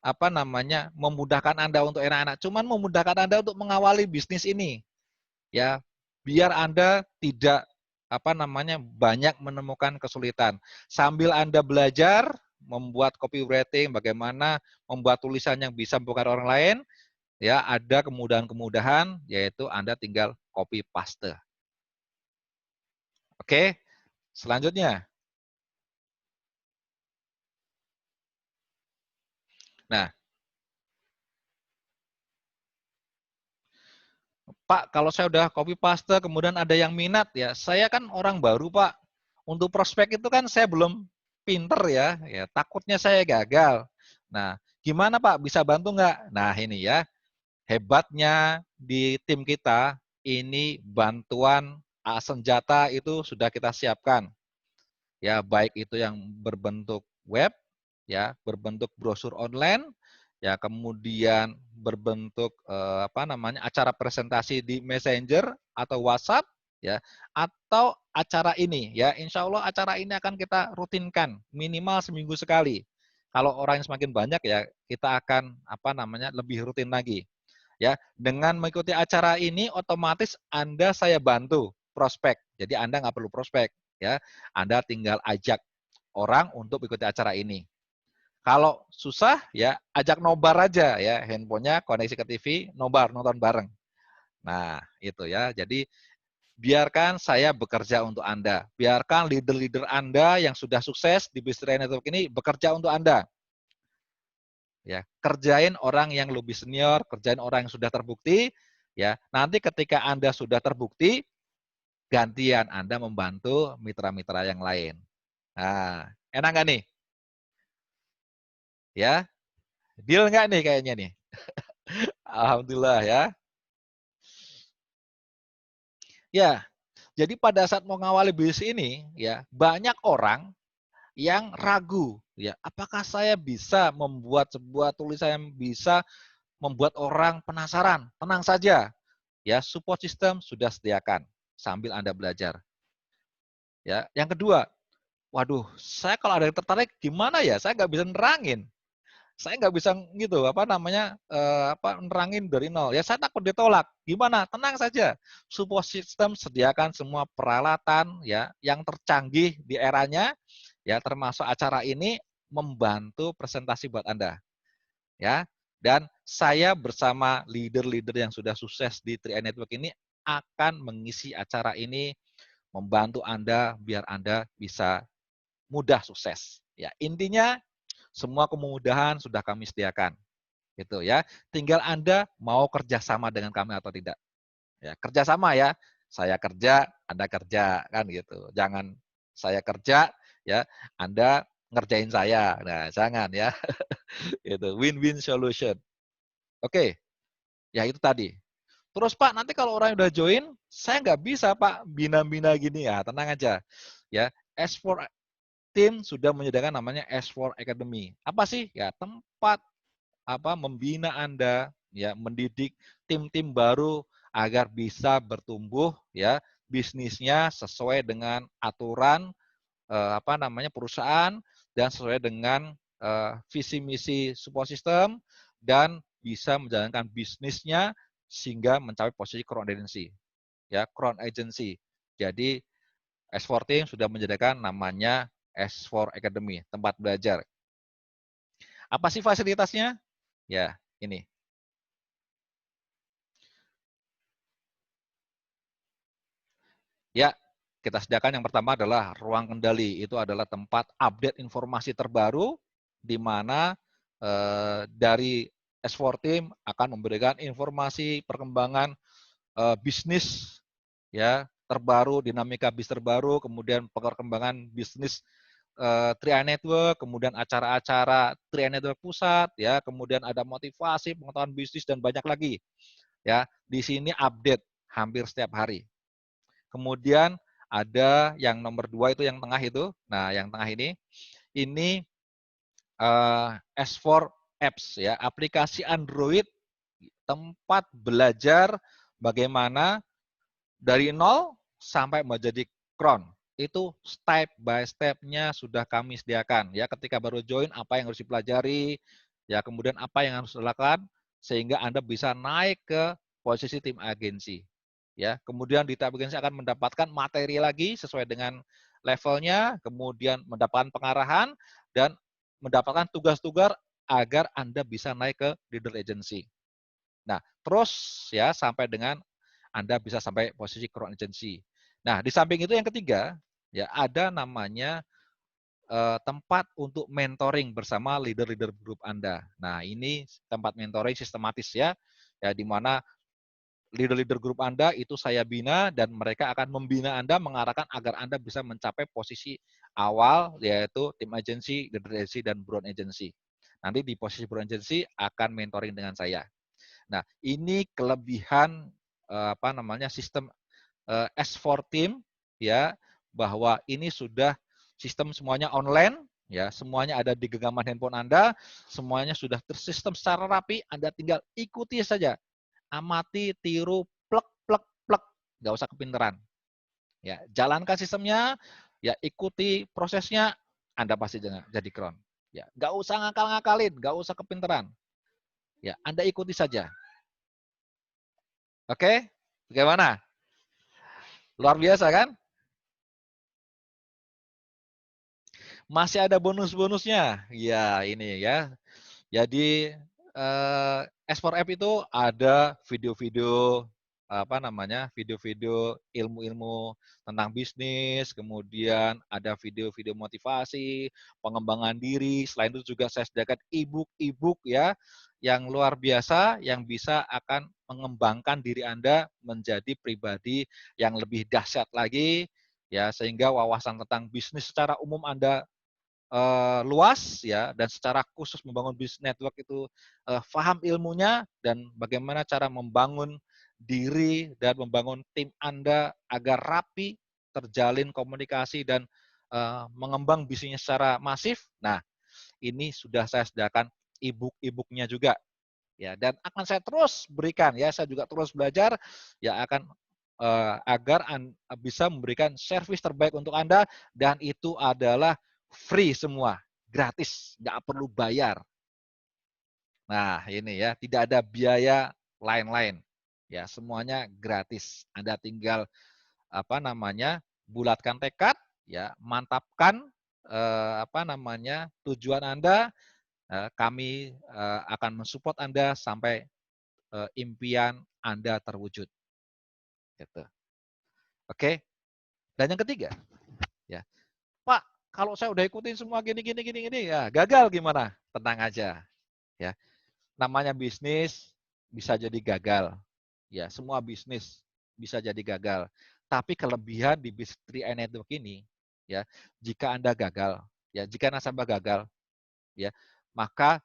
apa namanya memudahkan Anda untuk enak-enak, cuman memudahkan Anda untuk mengawali bisnis ini, ya, biar Anda tidak apa namanya banyak menemukan kesulitan. Sambil Anda belajar membuat copywriting, bagaimana membuat tulisan yang bisa membuka orang lain, ya, ada kemudahan-kemudahan, yaitu Anda tinggal copy paste. Oke, selanjutnya. Nah, Pak, kalau saya udah copy paste, kemudian ada yang minat, ya, saya kan orang baru, Pak. Untuk prospek itu kan saya belum pinter ya takutnya saya gagal. Nah, gimana Pak, bisa bantu nggak? Nah, ini ya, hebatnya di tim kita, ini bantuan senjata itu sudah kita siapkan. Ya, baik itu yang berbentuk web, ya, berbentuk brosur online, ya, kemudian berbentuk apa namanya acara presentasi di Messenger atau WhatsApp, ya, atau acara ini, ya, insya Allah acara ini akan kita rutinkan minimal seminggu sekali. Kalau orang yang semakin banyak, ya, kita akan apa namanya lebih rutin lagi, ya. Dengan mengikuti acara ini otomatis Anda saya bantu prospek, jadi Anda nggak perlu prospek, ya, Anda tinggal ajak orang untuk ikuti acara ini. Kalau susah, ya ajak nobar aja, ya, handphonenya koneksi ke TV, nobar, nonton bareng. Nah, itu ya. Jadi biarkan saya bekerja untuk Anda. Biarkan leader-leader Anda yang sudah sukses di Bisnis Network ini bekerja untuk Anda. Ya, kerjain orang yang lebih senior, kerjain orang yang sudah terbukti, ya. Nanti ketika Anda sudah terbukti, gantian Anda membantu mitra-mitra yang lain. Nah, enak nggak nih? Ya, deal nggak nih kayaknya nih? Alhamdulillah ya. Ya, jadi pada saat mau ngawali bisnis ini, ya, banyak orang yang ragu, ya, apakah saya bisa membuat sebuah tulisan yang bisa membuat orang penasaran? Tenang saja, ya, support system sudah sediakan sambil Anda belajar. Ya, yang kedua, waduh, saya kalau ada yang tertarik gimana ya? Saya nggak bisa nerangin. Saya nggak bisa gitu apa namanya nerangin dari nol. Ya saya takut ditolak. Gimana? Tenang saja. Support system sediakan semua peralatan ya yang tercanggih di eranya ya termasuk acara ini membantu presentasi buat Anda ya. Dan saya bersama leader-leader yang sudah sukses di 3i Network ini akan mengisi acara ini membantu Anda biar Anda bisa mudah sukses. Ya, intinya semua kemudahan sudah kami sediakan. Gitu ya. Tinggal Anda mau kerjasama dengan kami atau tidak. Ya, kerjasama ya. Saya kerja, Anda kerja kan gitu. Jangan saya kerja ya, Anda ngerjain saya. Nah, jangan ya. Itu win-win solution. Oke, ya itu tadi. Terus Pak, nanti kalau orang yang udah join, saya nggak bisa Pak bina-bina gini ya. Tenang aja. Ya, S4 Team sudah menyediakan namanya S4 Academy. Apa sih? Ya, tempat membina Anda, ya, mendidik tim-tim baru agar bisa bertumbuh ya bisnisnya sesuai dengan aturan perusahaan dan sesuai dengan visi misi support system dan bisa menjalankan bisnisnya sehingga mencapai posisi crown agency. Ya, crown agency. Jadi S4 Team sudah menyediakan namanya S4 Academy, tempat belajar. Apa sih fasilitasnya? Ya, ini. Ya, kita sediakan yang pertama adalah ruang kendali. Itu adalah tempat update informasi terbaru di mana dari S4 Team akan memberikan informasi perkembangan bisnis ya terbaru, dinamika bisnis terbaru, kemudian perkembangan bisnis 3i Network, kemudian acara-acara 3i Network pusat ya, kemudian ada motivasi, pengetahuan bisnis dan banyak lagi. Ya, di sini update hampir setiap hari. Kemudian ada yang nomor 2 itu yang tengah itu. Nah, yang tengah ini S4 Apps ya, aplikasi Android tempat belajar bagaimana dari nol sampai menjadi crown. Itu step by step-nya sudah kami sediakan. Ya, ketika baru join, apa yang harus dipelajari, ya kemudian apa yang harus dilakukan, sehingga Anda bisa naik ke posisi tim agensi. Ya, kemudian di tim agensi akan mendapatkan materi lagi sesuai dengan levelnya, kemudian mendapatkan pengarahan, dan mendapatkan tugas-tugas agar Anda bisa naik ke leader agency. Nah, terus ya sampai dengan Anda bisa sampai posisi crown agency. Nah, di samping itu yang ketiga, ya ada namanya tempat untuk mentoring bersama leader-leader grup Anda. Nah, ini tempat mentoring sistematis ya, ya di mana leader-leader grup Anda itu saya bina dan mereka akan membina Anda, mengarahkan agar Anda bisa mencapai posisi awal yaitu tim agency, leader agency, dan brown agency. Nanti di posisi brown agency akan mentoring dengan saya. Nah, ini kelebihan sistem S4 Team ya, bahwa ini sudah sistem semuanya online ya, semuanya ada di genggaman handphone Anda, semuanya sudah tersistem secara rapi, Anda tinggal ikuti saja. Amati, tiru, plek plek plek, nggak usah kepinteran. Ya, jalankan sistemnya, ya ikuti prosesnya, Anda pasti jadi crown. Ya, nggak usah ngakal-ngakalin, nggak usah kepinteran. Ya, Anda ikuti saja. Oke, bagaimana? Luar biasa kan? Masih ada bonus-bonusnya. Ya, ini ya. Jadi S4F itu ada video-video video-video ilmu-ilmu tentang bisnis, kemudian ada video-video motivasi, pengembangan diri. Selain itu juga saya sediakan e-book ya yang luar biasa yang bisa akan mengembangkan diri Anda menjadi pribadi yang lebih dahsyat lagi ya, sehingga wawasan tentang bisnis secara umum Anda luas ya, dan secara khusus membangun bisnis network itu paham ilmunya dan bagaimana cara membangun diri dan membangun tim Anda agar rapi, terjalin komunikasi dan mengembang bisnisnya secara masif. Nah, ini sudah saya sediakan e-book-nya juga ya, dan akan saya terus berikan ya, saya juga terus belajar ya akan agar bisa memberikan servis terbaik untuk Anda, dan itu adalah free semua, gratis, nggak perlu bayar. Nah, ini ya, tidak ada biaya lain-lain. Ya, semuanya gratis. Anda tinggal bulatkan tekad, ya, mantapkan tujuan Anda. Kami akan mensupport Anda sampai impian Anda terwujud. Gitu. Oke. Dan yang ketiga, ya, Pak, kalau saya udah ikutin semua gini ya, gagal gimana? Tenang aja, ya. Namanya bisnis bisa jadi gagal. Ya, semua bisnis bisa jadi gagal. Tapi kelebihan di bisnis 3i Network ini, ya, jika Anda gagal, ya, jika nasabah gagal, ya, maka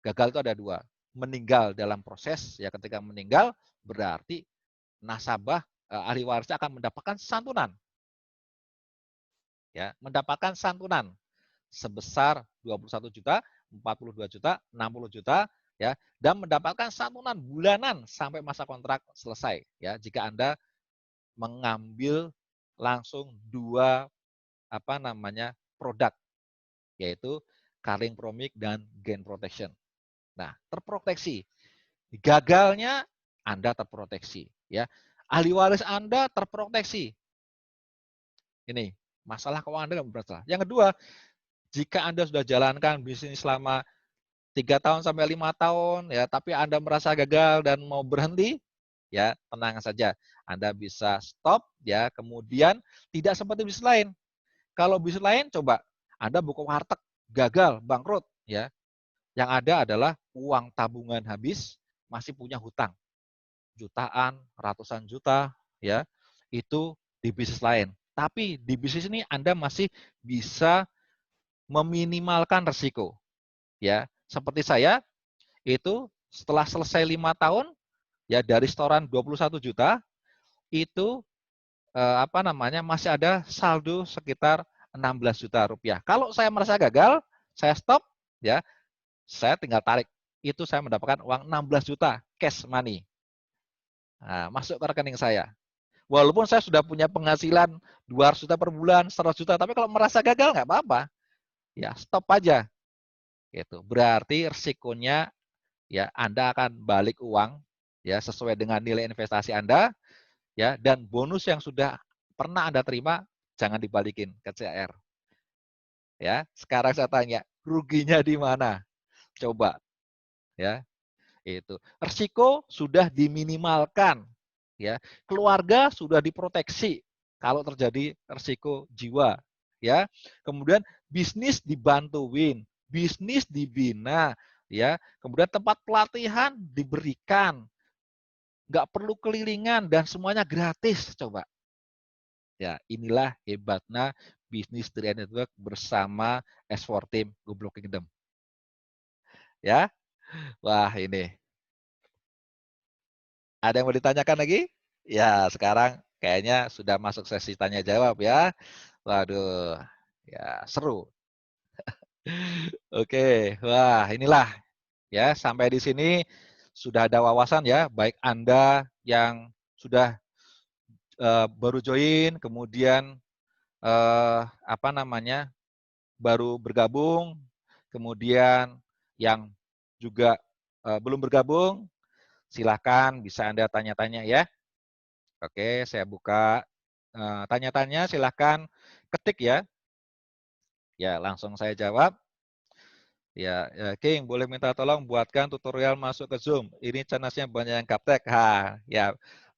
gagal itu ada dua. Meninggal dalam proses, ya, ketika meninggal berarti nasabah ahli warisnya akan mendapatkan santunan. Ya, mendapatkan santunan sebesar 21 juta, 42 juta, 60 juta ya, dan mendapatkan santunan bulanan sampai masa kontrak selesai ya, jika Anda mengambil langsung dua produk, yaitu Carling Promic dan Gain Protection. Nah, terproteksi. Gagalnya Anda terproteksi ya. Ahli waris Anda terproteksi. Ini masalah keuangan Anda nggak bermasalah. Yang kedua, jika Anda sudah jalankan bisnis selama 3 tahun sampai 5 tahun ya, tapi Anda merasa gagal dan mau berhenti, ya tenang saja. Anda bisa stop ya, kemudian tidak seperti bisnis lain. Kalau bisnis lain coba Anda buka warteg, gagal, bangkrut ya. Yang ada adalah uang tabungan habis, masih punya hutang. Jutaan, ratusan juta ya. Itu di bisnis lain. Tapi di bisnis ini Anda masih bisa meminimalkan resiko. Ya, seperti saya itu setelah selesai 5 tahun ya, dari setoran 21 juta itu masih ada saldo sekitar 16 juta rupiah. Kalau saya merasa gagal, saya stop ya, saya tinggal tarik itu saya mendapatkan uang 16 juta cash money. Nah, masuk ke rekening saya. Walaupun saya sudah punya penghasilan 200 juta per bulan, 100 juta, tapi kalau merasa gagal nggak apa-apa. Ya, stop aja. Gitu. Berarti risikonya ya Anda akan balik uang ya sesuai dengan nilai investasi Anda ya, dan bonus yang sudah pernah Anda terima jangan dibalikin ke CR. Ya, sekarang saya tanya, ruginya di mana? Coba ya. Itu. Risiko sudah diminimalkan ya. Keluarga sudah diproteksi kalau terjadi risiko jiwa ya. Kemudian bisnis dibantuin, bisnis dibina ya. Kemudian tempat pelatihan diberikan. Nggak perlu kelilingan dan semuanya gratis coba. Ya, inilah hebatnya bisnis Triad Network bersama S4 Team Goblok Kingdom. Ya. Wah, ini. Ada yang mau ditanyakan lagi? Ya, sekarang kayaknya sudah masuk sesi tanya jawab ya. Waduh, ya seru. Oke, wah inilah ya sampai di sini sudah ada wawasan ya, baik Anda yang sudah baru join, kemudian apa namanya baru bergabung, kemudian yang juga belum bergabung, silakan bisa Anda tanya-tanya ya. Oke, saya buka tanya-tanya, silakan ketik ya. Ya, langsung saya jawab. Ya, ya, King, boleh minta tolong buatkan tutorial masuk ke Zoom. Ini channelnya banyak yang gaptek. Ha, ya.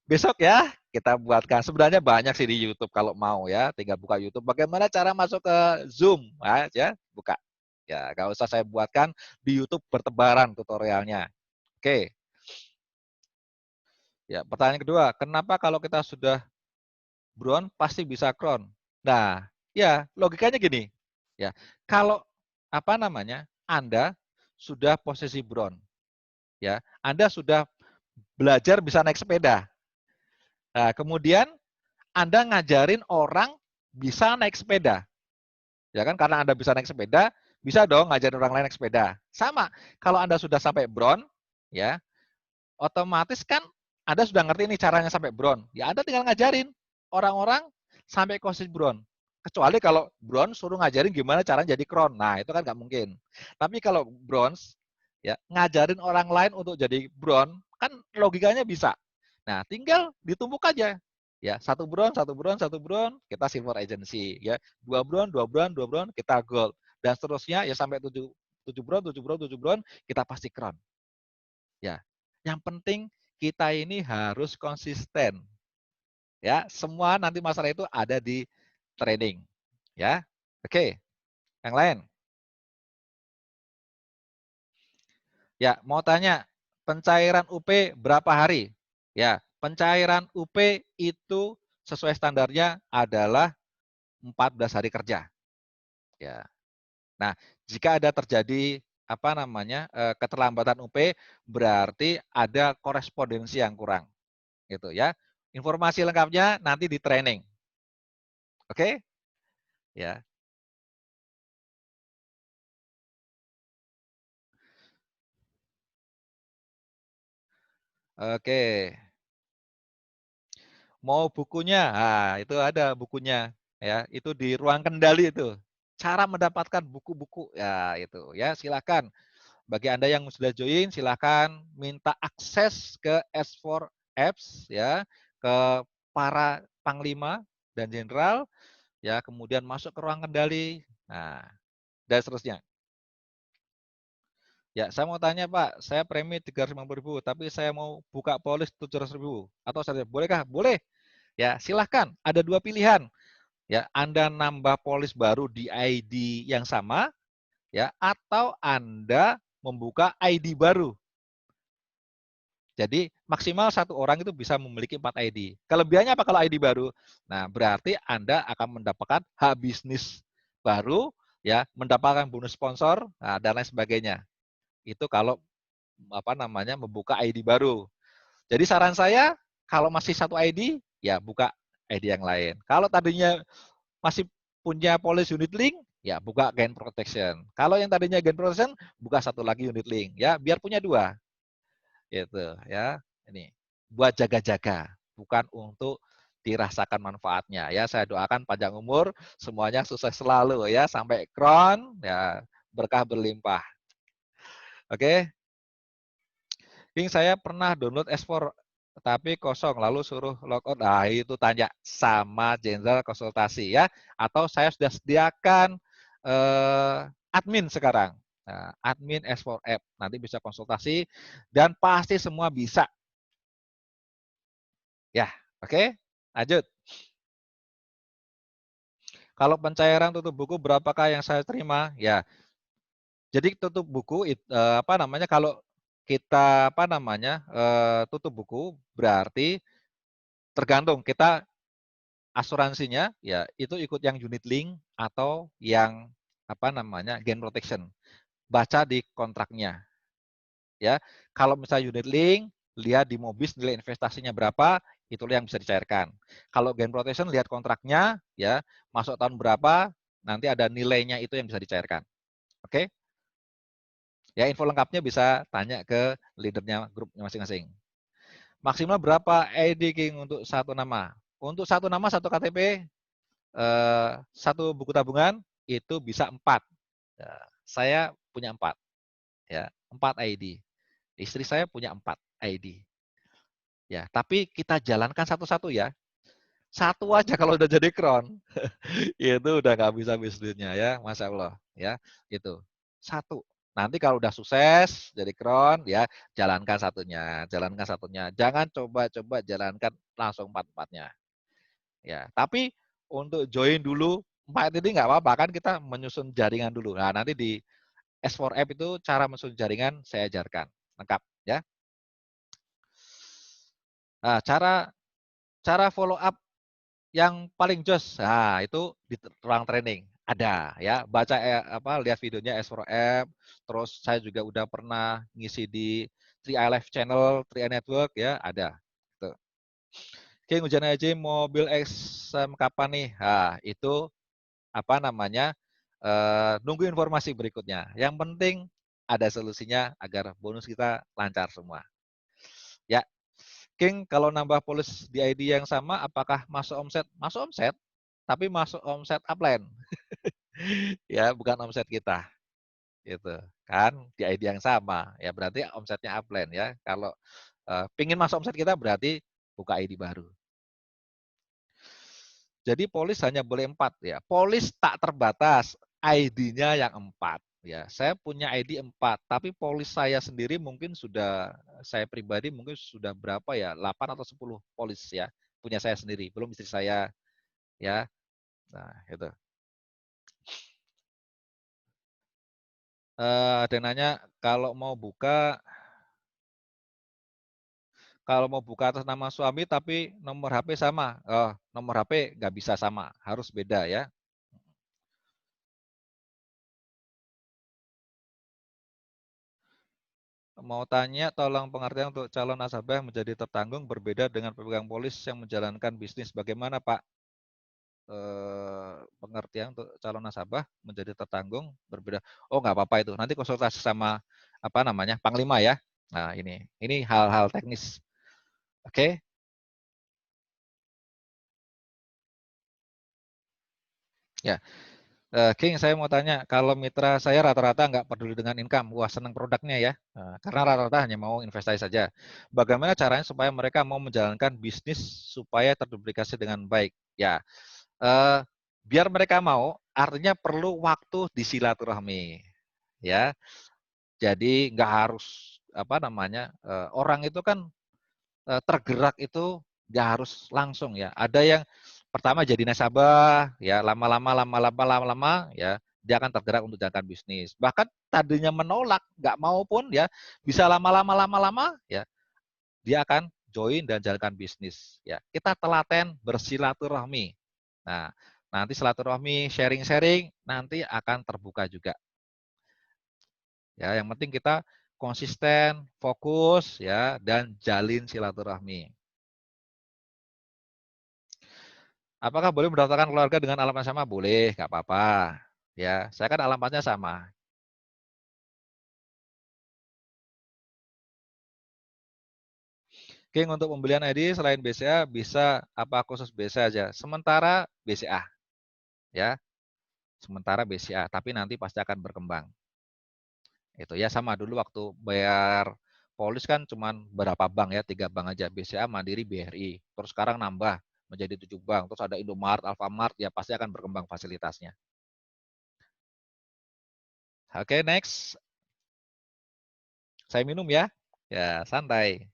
Besok ya kita buatkan. Sebenarnya banyak sih di YouTube kalau mau ya. Tinggal buka YouTube. Bagaimana cara masuk ke Zoom? Ya, buka. Ya, nggak usah saya buatkan di YouTube bertebaran tutorialnya. Oke. Ya, pertanyaan kedua, kenapa kalau kita sudah Bron pasti bisa Crown? Nah, ya logikanya gini. Ya, kalau apa namanya Anda sudah posisi Bron, ya Anda sudah belajar bisa naik sepeda. Nah, kemudian Anda ngajarin orang bisa naik sepeda. Ya kan karena Anda bisa naik sepeda, bisa dong ngajarin orang lain naik sepeda. Sama, kalau Anda sudah sampai Bron, ya otomatis kan Anda sudah ngerti nih caranya sampai Bron. Ya Anda tinggal ngajarin orang-orang sampai posisi Bron. Kecuali kalau bronze suruh ngajarin gimana caranya jadi crown. Nah, itu kan nggak mungkin. Tapi kalau bronze, ya ngajarin orang lain untuk jadi bronze, kan logikanya bisa. Nah, tinggal ditumpuk aja. Ya, satu bronze, kita silver agency. Ya, dua bronze, kita gold. Dan seterusnya ya sampai tujuh bronze, kita pasti crown. Ya, yang penting kita ini harus konsisten. Ya, semua nanti masalah itu ada di training. Ya, oke. Yang lain. Ya, mau tanya, pencairan UP berapa hari? Ya, pencairan UP itu sesuai standarnya adalah 14 hari kerja. Ya. Nah, jika ada terjadi apa namanya keterlambatan UP, berarti ada korespondensi yang kurang. Gitu ya. Informasi lengkapnya nanti di training. Oke? Ya. Oke. Mau bukunya? Nah, itu ada bukunya ya. Itu di ruang kendali itu. Cara mendapatkan buku-buku ya itu ya. Silakan. Bagi Anda yang sudah join silakan minta akses ke S4 Apps ya, ke para panglima dan jenderal ya, kemudian masuk ke ruang kendali. Nah, dan seterusnya. Ya, saya mau tanya Pak, saya premi 350.000, tapi saya mau buka polis 700.000. Atau saya bolehkah? Boleh. Ya, silahkan. Ada dua pilihan. Ya, Anda nambah polis baru di ID yang sama, ya, atau Anda membuka ID baru. Jadi maksimal satu orang itu bisa memiliki 4 ID. Kelebihannya apa kalau ID baru? Nah, berarti Anda akan mendapatkan hak bisnis baru, ya, mendapatkan bonus sponsor, nah, dan lain sebagainya. Itu kalau apa namanya membuka ID baru. Jadi saran saya kalau masih satu ID, ya buka ID yang lain. Kalau tadinya masih punya polis unit link, ya buka gain protection. Kalau yang tadinya gain protection, buka satu lagi unit link, ya biar punya dua, gitu ya. Ini buat jaga-jaga, bukan untuk dirasakan manfaatnya. Ya, saya doakan panjang umur, semuanya sukses selalu ya, sampai crown, ya berkah berlimpah. Oke, King saya pernah download S4 tapi kosong lalu suruh logout. Nah, itu tanya sama jenderal konsultasi ya, atau saya sudah sediakan admin sekarang. Nah, admin S4 app nanti bisa konsultasi dan pasti semua bisa. Ya, oke. Lanjut. Kalau pencairan tutup buku berapakah yang saya terima? Ya. Jadi tutup buku apa namanya, kalau kita apa namanya tutup buku berarti tergantung kita asuransinya ya itu ikut yang unit link atau yang apa namanya gain protection. Baca di kontraknya ya. Kalau misalnya unit link, lihat di Mobis nilai investasinya berapa, itulah yang bisa dicairkan. Kalau gain protection lihat kontraknya ya, masuk tahun berapa, nanti ada nilainya itu yang bisa dicairkan. Oke? Ya, info lengkapnya bisa tanya ke leadernya grupnya masing-masing. Maksimal berapa ID King untuk satu nama? Untuk satu nama satu KTP satu buku tabungan itu bisa 4. Ya, saya punya 4 ya, 4 ID. Istri saya punya 4 ID. Ya, tapi kita jalankan satu-satu ya. Satu aja kalau udah jadi crown, itu udah nggak bisa bisnisnya ya, Masya Allah ya, itu. Satu. Nanti kalau udah sukses jadi crown ya, jalankan satunya. Jangan coba-coba jalankan langsung 4-4-nya. Ya, tapi untuk join dulu 4 ini nggak apa-apa kan kita menyusun jaringan dulu. Nah, nanti di S4App itu cara menyusun jaringan saya ajarkan lengkap ya. Nah, cara cara follow up yang paling jos, nah itu di ruang training ada ya. Baca apa lihat videonya S4App, terus saya juga udah pernah ngisi di 3i Live Channel, 3i Network ya, ada. Tuh. Oke, hujan aja mobil XM kapan nih? Nah, itu apa namanya, nunggu informasi berikutnya. Yang penting ada solusinya agar bonus kita lancar semua. Ya, King kalau nambah polis di ID yang sama, apakah masuk omset? Masuk omset, tapi masuk omset upline. Ya, bukan omset kita. Gitu. Kan di ID yang sama, ya berarti omsetnya upline ya. Kalau pingin masuk omset kita berarti buka ID baru. Jadi polis hanya boleh 4 ya. Polis tak terbatas, ID-nya yang 4 ya. Saya punya ID 4, tapi polis saya sendiri mungkin sudah saya pribadi mungkin sudah berapa ya? 8 atau 10 polis ya. Punya saya sendiri, belum istri saya ya. Nah, itu. Ada yang nanya kalau mau buka atas nama suami tapi nomor HP sama. Oh, nomor HP nggak bisa sama, harus beda ya. Mau tanya, tolong pengertian untuk calon nasabah menjadi tertanggung berbeda dengan pemegang polis yang menjalankan bisnis. Bagaimana Pak? Pengertian untuk calon nasabah menjadi tertanggung berbeda. Oh nggak apa-apa itu. Nanti konsultasi sama apa namanya Panglima ya. Nah ini hal-hal teknis. Oke. Ya. King, saya mau tanya, kalau mitra saya rata-rata nggak peduli dengan income, wah senang produknya ya, karena rata-rata hanya mau investasi saja. Bagaimana caranya supaya mereka mau menjalankan bisnis supaya terduplikasi dengan baik? Ya, eh, biar mereka mau, artinya perlu waktu di silaturahmi, ya. Jadi nggak harus apa namanya orang itu kan tergerak itu nggak harus langsung ya. Ada yang pertama jadi nasabah, ya lama-lama ya dia akan tergerak untuk jalankan bisnis. Bahkan tadinya menolak, nggak mau pun ya bisa lama-lama ya dia akan join dan jalankan bisnis. Ya kita telaten bersilaturahmi. Nah nanti silaturahmi, sharing-sharing nanti akan terbuka juga. Ya yang penting kita konsisten, fokus ya dan jalin silaturahmi. Apakah boleh mendaftarkan keluarga dengan alamat sama? Boleh, nggak apa-apa. Ya, saya kan alamatnya sama. King untuk pembelian ID selain BCA bisa apa khusus BCA aja. Sementara BCA ya, sementara BCA, tapi nanti pasti akan berkembang. Itu ya sama dulu waktu bayar polis kan cuman berapa bank ya, 3 bank aja, BCA, Mandiri, BRI. Terus sekarang nambah menjadi 7 bank. Terus ada Indomaret, Alfamart, ya pasti akan berkembang fasilitasnya. Oke, next. Saya minum ya. Ya, santai.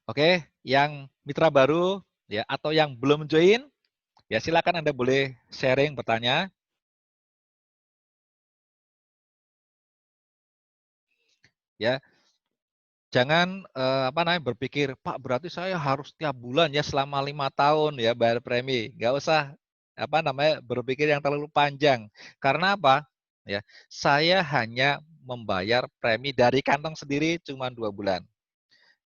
Oke, yang mitra baru ya atau yang belum join, ya silakan Anda boleh sharing bertanya. Ya, jangan apa namanya berpikir, Pak berarti saya harus tiap bulan ya selama 5 tahun ya bayar premi. Nggak usah apa namanya berpikir yang terlalu panjang. Karena apa? Ya, saya hanya membayar premi dari kantong sendiri cuma 2 bulan.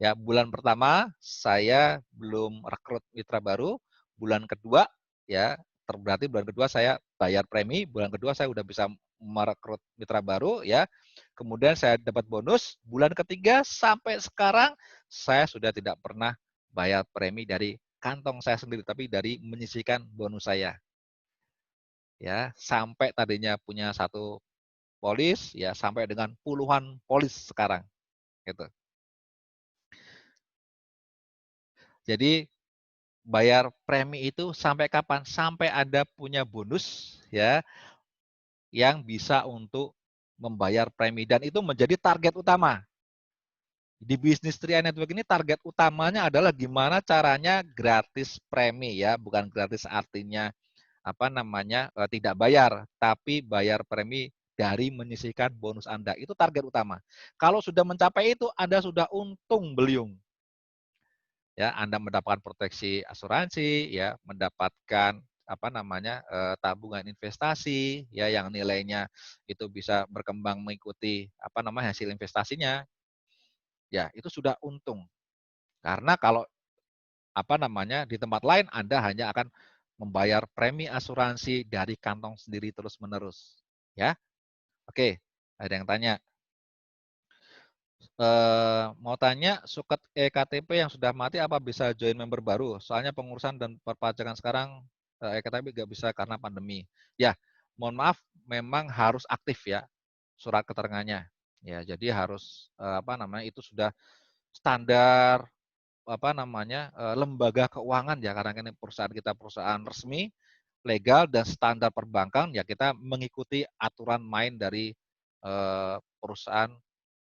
Ya, bulan pertama saya belum rekrut mitra baru, bulan kedua ya berarti bulan kedua saya bayar premi, bulan kedua saya udah bisa merekrut mitra baru ya. Kemudian saya dapat bonus, bulan ketiga sampai sekarang saya sudah tidak pernah bayar premi dari kantong saya sendiri tapi dari menyisihkan bonus saya. Ya, sampai tadinya punya 1 polis ya sampai dengan puluhan polis sekarang gitu. Jadi bayar premi itu sampai kapan? Sampai Anda punya bonus ya yang bisa untuk membayar premi dan itu menjadi target utama. Di bisnis Tria Network ini target utamanya adalah gimana caranya gratis premi ya, bukan gratis artinya apa namanya tidak bayar, tapi bayar premi dari menyisihkan bonus Anda. Itu target utama. Kalau sudah mencapai itu, Anda sudah untung beliung. Ya, Anda mendapatkan proteksi asuransi, ya, mendapatkan apa namanya tabungan investasi, ya, yang nilainya itu bisa berkembang mengikuti apa namanya hasil investasinya, ya, itu sudah untung. Karena kalau apa namanya di tempat lain Anda hanya akan membayar premi asuransi dari kantong sendiri terus menerus, ya. Oke, ada yang tanya. Mau tanya, suket eKTP yang sudah mati apa bisa join member baru? Soalnya pengurusan dan perpajakan sekarang eKTP nggak bisa karena pandemi. Ya, mohon maaf, memang harus aktif ya surat keterangannya. Ya, jadi harus apa namanya itu sudah standar apa namanya lembaga keuangan ya karena ini perusahaan kita perusahaan resmi, legal dan standar perbankan ya kita mengikuti aturan main dari perusahaan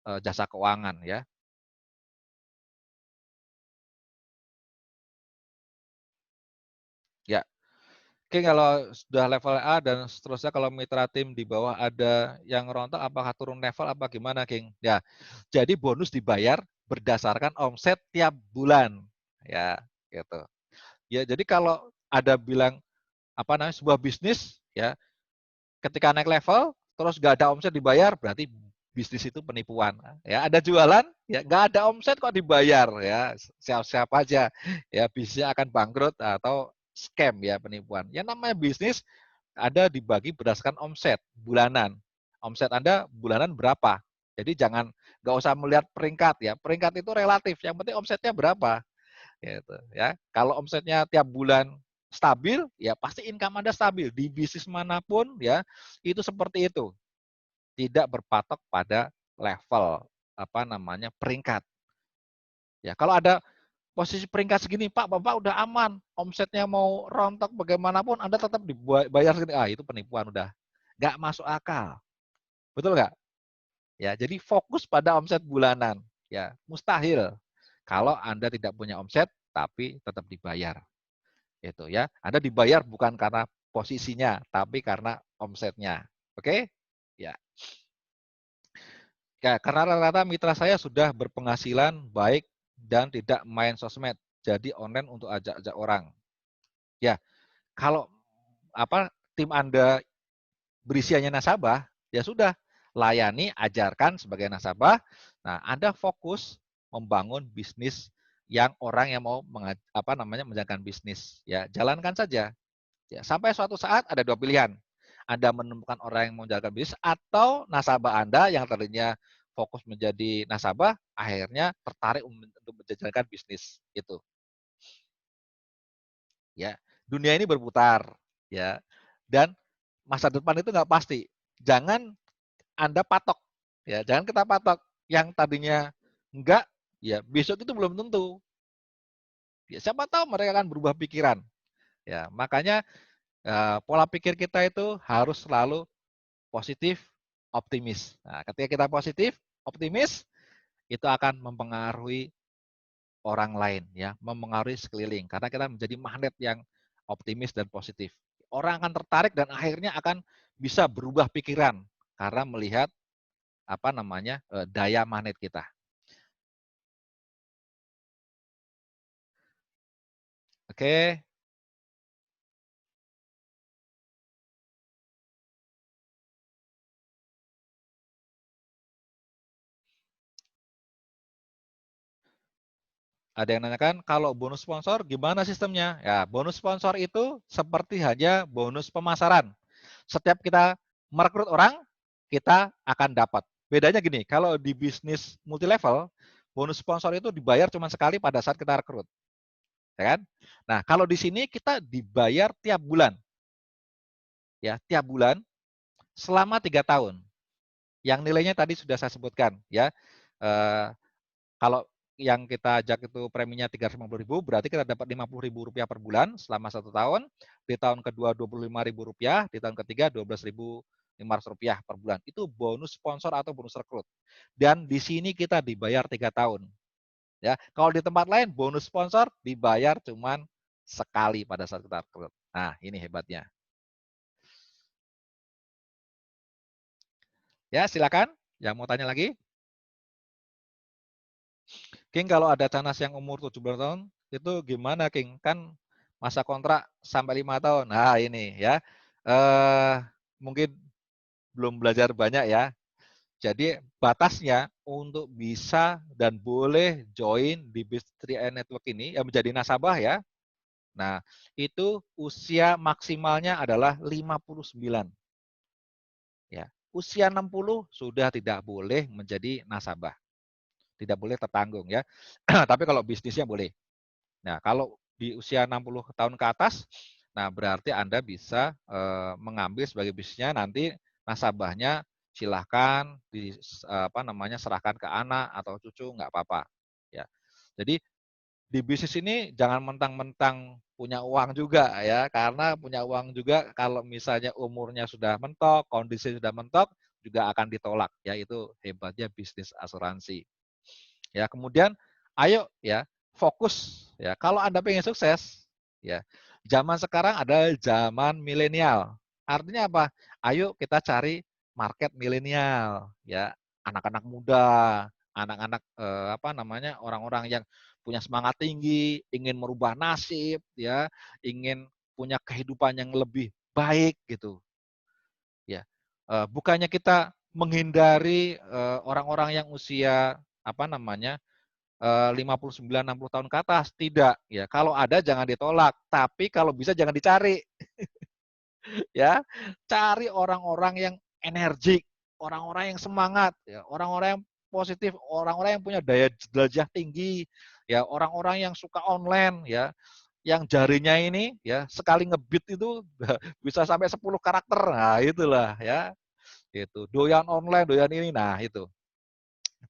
jasa keuangan ya. Ya, oke kalau sudah level A dan seterusnya kalau mitra tim di bawah ada yang rontok apakah turun level apa gimana, King? Ya, jadi bonus dibayar berdasarkan omset tiap bulan. Ya, gitu. Ya, jadi kalau ada bilang apa namanya sebuah bisnis ya, ketika naik level terus nggak ada omset dibayar berarti bisnis itu penipuan. Ya, ada jualan ya nggak ada omset kok dibayar ya. Siap-siap aja ya bisnisnya akan bangkrut atau scam ya penipuan. Yang namanya bisnis ada dibagi berdasarkan omset bulanan. Omset Anda bulanan berapa? Jadi jangan nggak usah melihat peringkat ya. Peringkat itu relatif. Yang penting omsetnya berapa. Gitu, ya. Kalau omsetnya tiap bulan stabil, ya pasti income Anda stabil. Di bisnis manapun ya itu seperti itu. Tidak berpatok pada level apa namanya peringkat. Ya, kalau ada posisi peringkat segini, Pak, Bapak udah aman, omsetnya mau rontok bagaimanapun, Anda tetap dibayar segini. Ah, itu penipuan udah. Nggak masuk akal. Betul nggak? Ya, jadi fokus pada omset bulanan. Ya, mustahil kalau Anda tidak punya omset tapi tetap dibayar. Itu ya. Anda dibayar bukan karena posisinya, tapi karena omsetnya. Oke? Ya. Ya, karena rata-rata mitra saya sudah berpenghasilan baik dan tidak main sosmed. Jadi online untuk ajak-ajak orang. Ya, kalau apa tim Anda berisi hanya nasabah, ya sudah layani, ajarkan sebagai nasabah. Nah, Anda fokus membangun bisnis yang orang yang mau menjalankan bisnis. Ya, jalankan saja. Ya, sampai suatu saat ada dua pilihan. Anda menemukan orang yang mau menjalankan bisnis atau nasabah Anda yang tadinya fokus menjadi nasabah akhirnya tertarik untuk menjalankan bisnis itu. Ya, dunia ini berputar, ya, dan masa depan itu nggak pasti. Jangan Anda patok, ya, jangan kita patok. Yang tadinya enggak, ya besok itu belum tentu. Ya, siapa tahu mereka akan berubah pikiran. Ya, makanya pola pikir kita itu harus selalu positif, optimis. Nah, ketika kita positif, optimis, itu akan mempengaruhi orang lain, ya, mempengaruhi sekeliling. Karena kita menjadi magnet yang optimis dan positif. Orang akan tertarik dan akhirnya akan bisa berubah pikiran karena melihat daya magnet kita. Oke, ada yang nanyakan kalau bonus sponsor gimana sistemnya? Ya, bonus sponsor itu seperti hanya bonus pemasaran. Setiap kita merekrut orang, kita akan dapat. Bedanya gini, kalau di bisnis multi level, bonus sponsor itu dibayar cuma sekali pada saat kita rekrut, ya kan? Nah, kalau di sini kita dibayar tiap bulan, ya, tiap bulan selama 3 tahun. Yang nilainya tadi sudah saya sebutkan, ya. Eh, Kalau yang kita ajak itu preminya 350.000, berarti kita dapat Rp50.000 per bulan selama 1 tahun. Di tahun kedua Rp25.000, di tahun ketiga Rp12.500 per bulan. Itu bonus sponsor atau bonus rekrut. Dan di sini kita dibayar 3 tahun. Ya, kalau di tempat lain bonus sponsor dibayar cuman sekali pada saat kita rekrut. Nah, ini hebatnya. Ya, silakan. Yang mau tanya lagi? King, kalau ada canas yang umur 17 tahun, itu gimana King? Kan masa kontrak sampai 5 tahun. Nah ini ya, eh, mungkin belum belajar banyak ya. Jadi batasnya untuk bisa dan boleh join di Bis3i Network ini, yang menjadi nasabah ya. Nah, itu usia maksimalnya adalah 59. Ya. Usia 60 sudah tidak boleh menjadi nasabah. Tidak boleh tertanggung ya. Tapi kalau bisnisnya boleh. Nah, kalau di usia 60 tahun ke atas, nah berarti Anda bisa mengambil sebagai bisnisnya, nanti nasabahnya silahkan serahkan ke anak atau cucu, nggak apa-apa. Ya. Jadi di bisnis ini jangan mentang-mentang punya uang juga ya, karena punya uang juga kalau misalnya umurnya sudah mentok, kondisi sudah mentok, juga akan ditolak. Ya, itu hebatnya bisnis asuransi. Ya, kemudian ayo ya fokus ya. Kalau Anda pengen sukses ya, zaman sekarang adalah zaman milenial. Artinya apa? Ayo kita cari market milenial ya, anak-anak muda, anak-anak orang-orang yang punya semangat tinggi, ingin merubah nasib ya, ingin punya kehidupan yang lebih baik gitu. Ya. Bukannya kita menghindari orang-orang yang usia 59, 60 tahun ke atas, tidak ya. Kalau ada jangan ditolak, tapi kalau bisa jangan dicari ya. Cari orang-orang yang energik, orang-orang yang semangat ya, orang-orang yang positif, orang-orang yang punya daya jelajah tinggi ya, orang-orang yang suka online ya, yang jarinya ini ya sekali ngebit itu bisa sampai 10 karakter. Nah, itulah ya. Itu doyan online, doyan ini, nah itu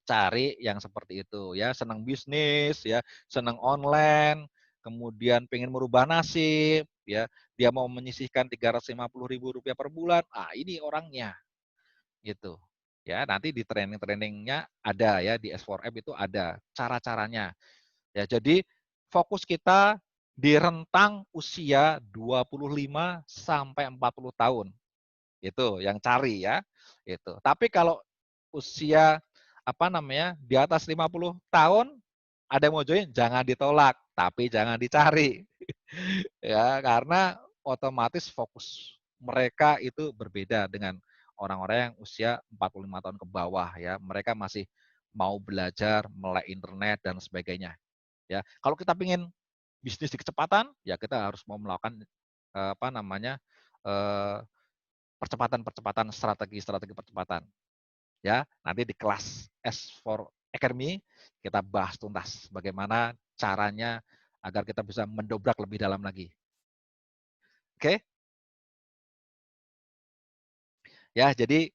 cari yang seperti itu ya, senang bisnis ya, senang online, kemudian pengen merubah nasib ya, dia mau menyisihkan Rp350.000 per bulan, ini orangnya gitu ya. Nanti di training-trainingnya ada ya, di S4M itu ada cara-caranya ya. Jadi fokus kita di rentang usia 25 sampai 40 tahun, itu yang cari ya itu. Tapi kalau usia di atas 50 tahun ada yang mau join, jangan ditolak, tapi jangan dicari. Ya, karena otomatis fokus mereka itu berbeda dengan orang-orang yang usia 45 tahun ke bawah ya. Mereka masih mau belajar, melek internet dan sebagainya. Ya, kalau kita ingin bisnis di kecepatan, ya kita harus mau melakukan apa namanya percepatan-percepatan strategi-strategi percepatan. Ya, nanti di kelas S4 Academy kita bahas tuntas bagaimana caranya agar kita bisa mendobrak lebih dalam lagi. Oke? Ya, jadi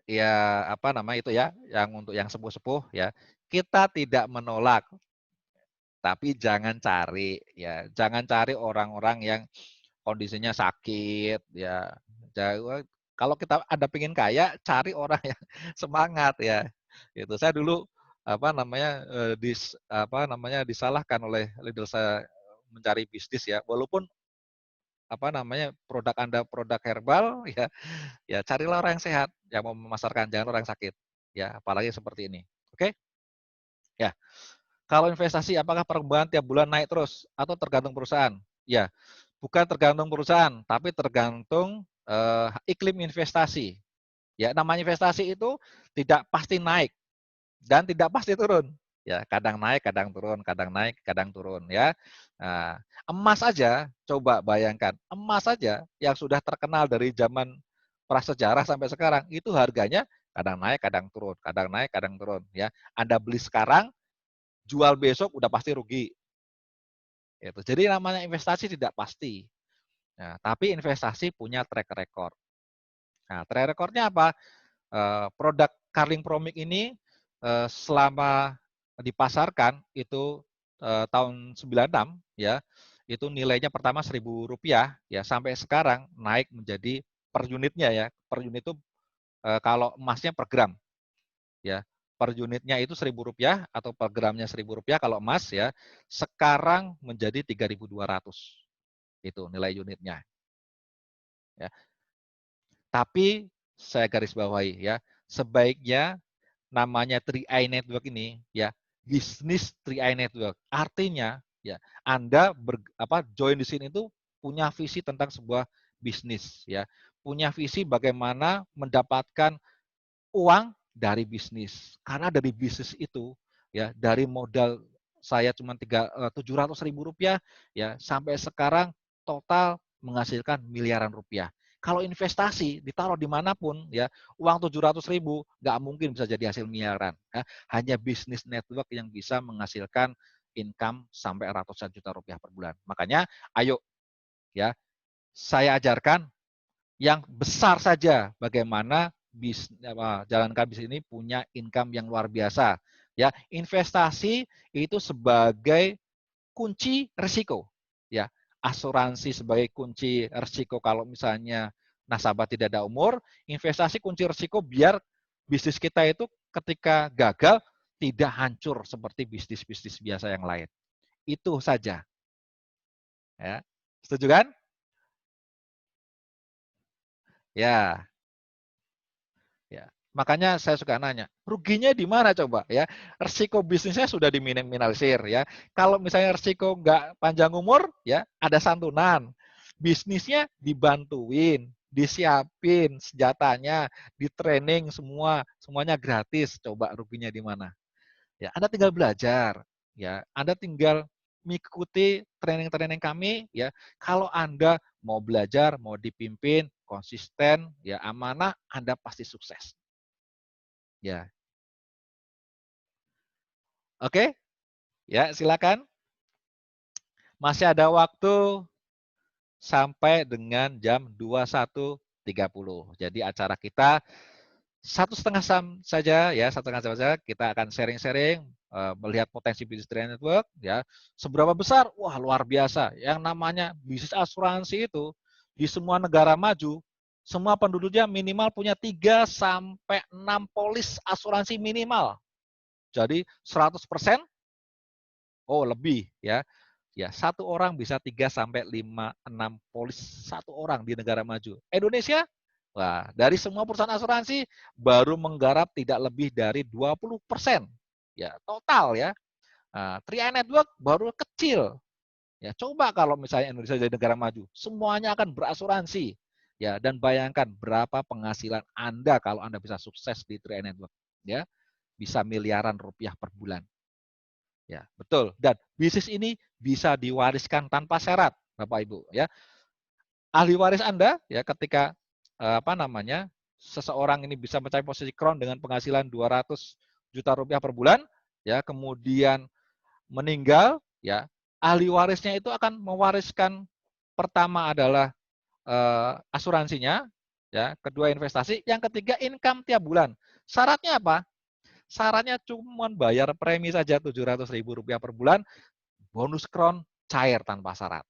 ya apa nama itu ya, yang untuk yang sepuh-sepuh ya, kita tidak menolak, tapi jangan cari ya, jangan cari orang-orang yang kondisinya sakit ya. Kalau kita ada pengen kaya, cari orang yang semangat ya. Itu saya dulu apa namanya apa namanya disalahkan oleh leader saya mencari bisnis ya. Walaupun apa namanya produk Anda produk herbal ya, ya carilah orang yang sehat yang mau memasarkan, jangan orang yang sakit. Ya, apalagi seperti ini. Oke? Ya. Kalau investasi apakah perkembangan tiap bulan naik terus atau tergantung perusahaan? Ya, bukan tergantung perusahaan, tapi tergantung iklim investasi. Ya, namanya investasi itu tidak pasti naik dan tidak pasti turun. Ya, kadang naik, kadang turun, kadang naik, kadang turun ya. Nah, emas aja coba bayangkan, emas saja yang sudah terkenal dari zaman prasejarah sampai sekarang itu harganya kadang naik, kadang turun, kadang naik, kadang turun ya. Anda beli sekarang, jual besok udah pasti rugi. Itu. Jadi namanya investasi tidak pasti. Nah, tapi investasi punya track record. Nah, track recordnya apa? Produk Carling Promix ini selama dipasarkan itu tahun 96 ya, itu nilainya pertama Rp1.000 ya sampai sekarang naik menjadi per unitnya ya. Per unit itu kalau emasnya per gram ya. Per unitnya itu Rp1.000 atau per gramnya Rp1.000 kalau emas ya. Sekarang menjadi 3.200 itu nilai unitnya ya. Tapi saya garis bawahi ya, sebaiknya namanya 3i Network ini ya, bisnis 3i Network. Artinya ya, Anda join di sini itu punya visi tentang sebuah bisnis ya. Punya visi bagaimana mendapatkan uang dari bisnis. Karena dari bisnis itu ya, dari modal saya cuma 700.000 rupiah ya sampai sekarang total menghasilkan miliaran rupiah. Kalau investasi ditaruh dimanapun ya, uang 700.000 nggak mungkin bisa jadi hasil miliaran. Ya. Hanya bisnis network yang bisa menghasilkan income sampai ratusan juta rupiah per bulan. Makanya ayo ya, saya ajarkan yang besar saja bagaimana jalankan bisnis ini punya income yang luar biasa. Ya, investasi itu sebagai kunci risiko. Ya, asuransi sebagai kunci risiko kalau misalnya nasabah tidak ada umur, investasi kunci risiko biar bisnis kita itu ketika gagal tidak hancur seperti bisnis-bisnis biasa yang lain. Itu saja. Ya. Setuju kan? Ya. Ya, makanya saya suka nanya, ruginya di mana coba ya? Resiko bisnisnya sudah diminimalisir ya. Kalau misalnya resiko nggak panjang umur ya, ada santunan. Bisnisnya dibantuin, disiapin senjatanya, di training semua, semuanya gratis. Coba ruginya di mana? Ya, Anda tinggal belajar, ya. Anda tinggal mengikuti training-training kami, ya. Kalau Anda mau belajar, mau dipimpin, konsisten, ya amanah, Anda pasti sukses. Ya, oke, ya silakan. Masih ada waktu sampai dengan jam 21.30. Jadi acara kita 1,5 jam saja ya, 1,5 jam saja kita akan sharing-sharing melihat potensi bisnis trade network ya. Seberapa besar? Wah, luar biasa. Yang namanya bisnis asuransi itu di semua negara maju, semua penduduknya minimal punya 3 sampai 6 polis asuransi minimal. Jadi 100% oh lebih ya. Ya, satu orang bisa 3 sampai 5, 6 polis satu orang di negara maju. Indonesia, wah, dari semua perusahaan asuransi baru menggarap tidak lebih dari 20%. Ya, total ya. Nah, 3i Network baru kecil. Ya, coba kalau misalnya Indonesia jadi negara maju, semuanya akan berasuransi. Ya, dan bayangkan berapa penghasilan Anda kalau Anda bisa sukses di 3i Network. Ya, bisa miliaran rupiah per bulan. Ya, betul. Dan bisnis ini bisa diwariskan tanpa syarat, Bapak Ibu. Ya, ahli waris Anda ya ketika seseorang ini bisa mencapai posisi crown dengan penghasilan 200 juta rupiah per bulan, ya kemudian meninggal, ya ahli warisnya itu akan mewariskan pertama adalah asuransinya, ya kedua investasi, yang ketiga income tiap bulan. Syaratnya apa? Syaratnya cuma bayar premi saja 700.000 rupiah per bulan, bonus crown cair tanpa syarat.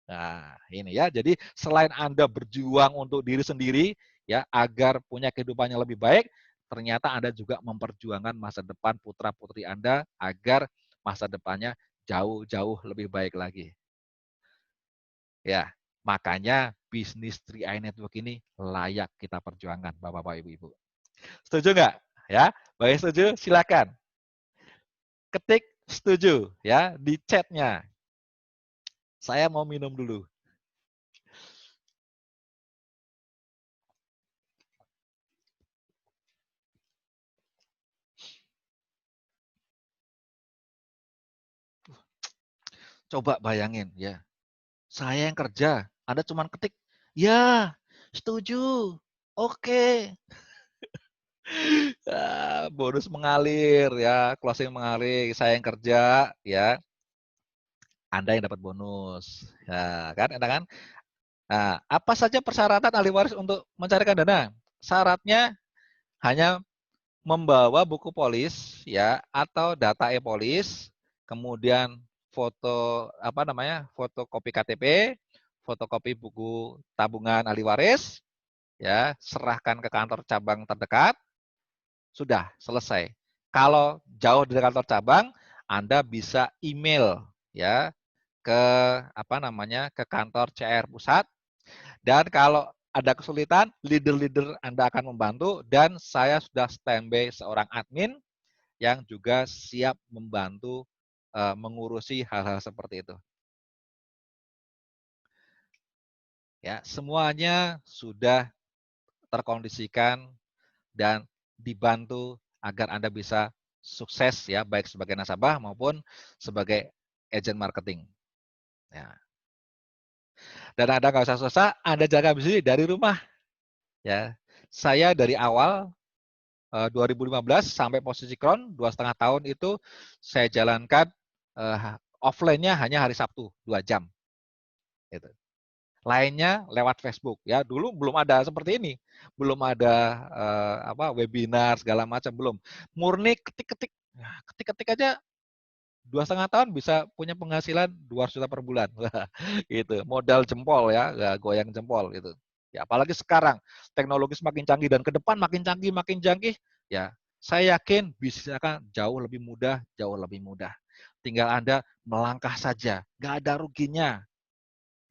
Nah, ini ya. Jadi selain Anda berjuang untuk diri sendiri ya agar punya kehidupan yang lebih baik, ternyata Anda juga memperjuangkan masa depan putra-putri Anda agar masa depannya jauh-jauh lebih baik lagi. Ya, makanya bisnis 3i Network ini layak kita perjuangkan, Bapak-bapak, Ibu-ibu. Setuju nggak? Ya, bagi setuju silakan ketik setuju ya di chatnya. Saya mau minum dulu. Coba bayangin ya, saya yang kerja, Anda cuma ketik, ya, setuju, oke. Bonus mengalir ya, closing mengalir, saya yang kerja ya, Anda yang dapat bonus. Ya, kan, enak kan? Nah, apa saja persyaratan ahli waris untuk mencarikan dana? Syaratnya hanya membawa buku polis ya atau data e-polis, kemudian foto fotokopi KTP, fotokopi buku tabungan ahli waris, ya, serahkan ke kantor cabang terdekat, sudah selesai. Kalau jauh dari kantor cabang, Anda bisa email ya ke ke kantor CR pusat, dan kalau ada kesulitan, leader-leader Anda akan membantu, dan saya sudah standby seorang admin yang juga siap membantu mengurusi hal-hal seperti itu. Ya, semuanya sudah terkondisikan dan dibantu agar Anda bisa sukses ya, baik sebagai nasabah maupun sebagai agent marketing. Ya. Dan Anda nggak usah susah, Anda jaga bisnis dari rumah. Ya, saya dari awal 2015 sampai posisi crown 2,5 tahun itu saya jalankan offline-nya hanya hari Sabtu 2 jam. Gitu. Lainnya lewat Facebook ya, dulu belum ada seperti ini, belum ada webinar segala macam, belum, murni ketik-ketik, ketik-ketik aja 2,5 tahun bisa punya penghasilan 200 juta per bulan. Gitu, modal jempol ya, goyang jempol gitu ya. Apalagi sekarang teknologi semakin canggih dan ke depan makin canggih ya, saya yakin bisnis akan jauh lebih mudah, tinggal Anda melangkah saja, nggak ada ruginya.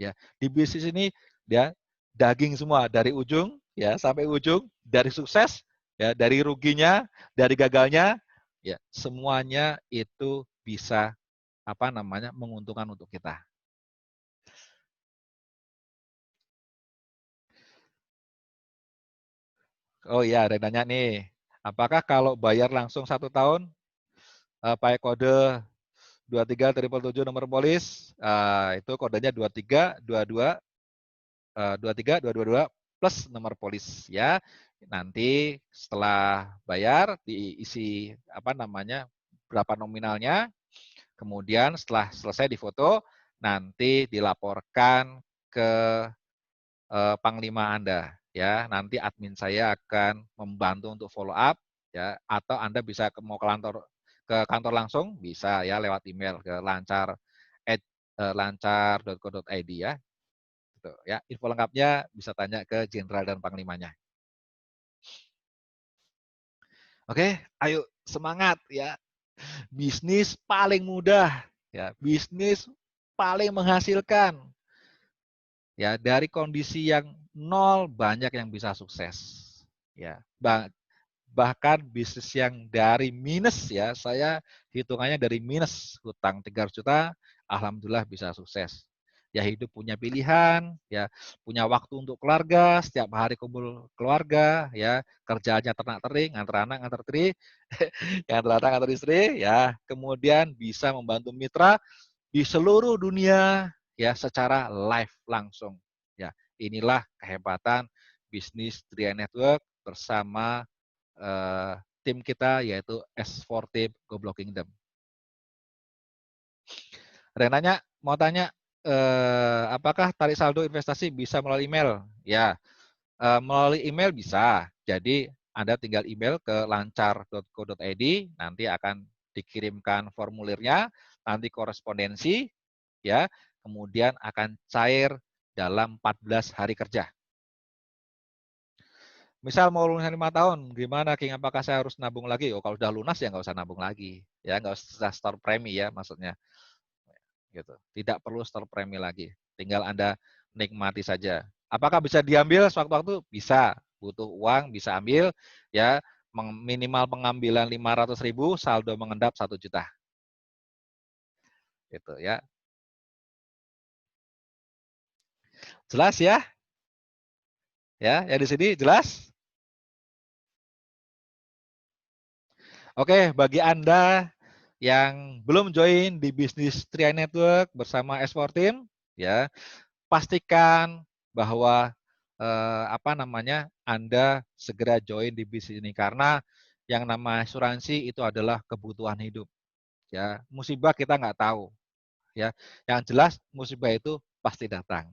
Ya, di bisnis ini ya daging semua dari ujung ya sampai ujung, dari sukses ya, dari ruginya, dari gagalnya ya, semuanya itu bisa menguntungkan untuk kita. Oh iya, ada yang nanya nih, apakah kalau bayar langsung 1 tahun pakai kode 23 777 nomor polis, itu kodenya 23 222 plus nomor polis ya. Nanti setelah bayar diisi berapa nominalnya, kemudian setelah selesai difoto, nanti dilaporkan ke Panglima Anda ya. Nanti admin saya akan membantu untuk follow up ya, atau Anda bisa mau ke kantor langsung, bisa ya lewat email ke lancar.co.id ya. Gitu, ya. Info lengkapnya bisa tanya ke Jenderal dan Panglimanya. Oke, ayo semangat ya. Bisnis paling mudah ya, bisnis paling menghasilkan. Ya, dari kondisi yang nol banyak yang bisa sukses. Ya, bahkan bisnis yang dari minus ya, saya hitungannya dari minus hutang 300 juta, alhamdulillah bisa sukses. ya hidup punya pilihan, ya punya waktu untuk keluarga, setiap hari kumpul keluarga, ya kerjaannya ternak-tering, nganter anak, nganter istri, nganter anak, nganter istri, ya kemudian bisa membantu mitra di seluruh dunia, ya secara live langsung. Ya, inilah kehebatan bisnis Tria Network bersama tim kita yaitu S4 Team Go Block Kingdom. Ada yang nanya, mau tanya, apakah tarik saldo investasi bisa melalui email? Ya, melalui email bisa. Jadi Anda tinggal email ke lancar.co.id, nanti akan dikirimkan formulirnya, nanti korespondensi, ya, kemudian akan cair dalam 14 hari kerja. Misal mau lunas 5 tahun, gimana King? Apakah saya harus nabung lagi? Oh, kalau sudah lunas ya nggak usah nabung lagi. Ya, nggak usah store premi ya maksudnya. Gitu. Tidak perlu store premi lagi. Tinggal Anda nikmati saja. Apakah bisa diambil sewaktu-waktu? Bisa. Butuh uang, bisa ambil. Ya, minimal pengambilan 500.000, saldo mengendap 1 juta. Gitu ya. Jelas ya? Ya, di sini jelas? Oke, bagi Anda yang belum join di bisnis Tria Network bersama S4 Team, ya, pastikan bahwa Anda segera join di bisnis ini karena yang nama asuransi itu adalah kebutuhan hidup. Ya, musibah kita nggak tahu. Ya, yang jelas musibah itu pasti datang.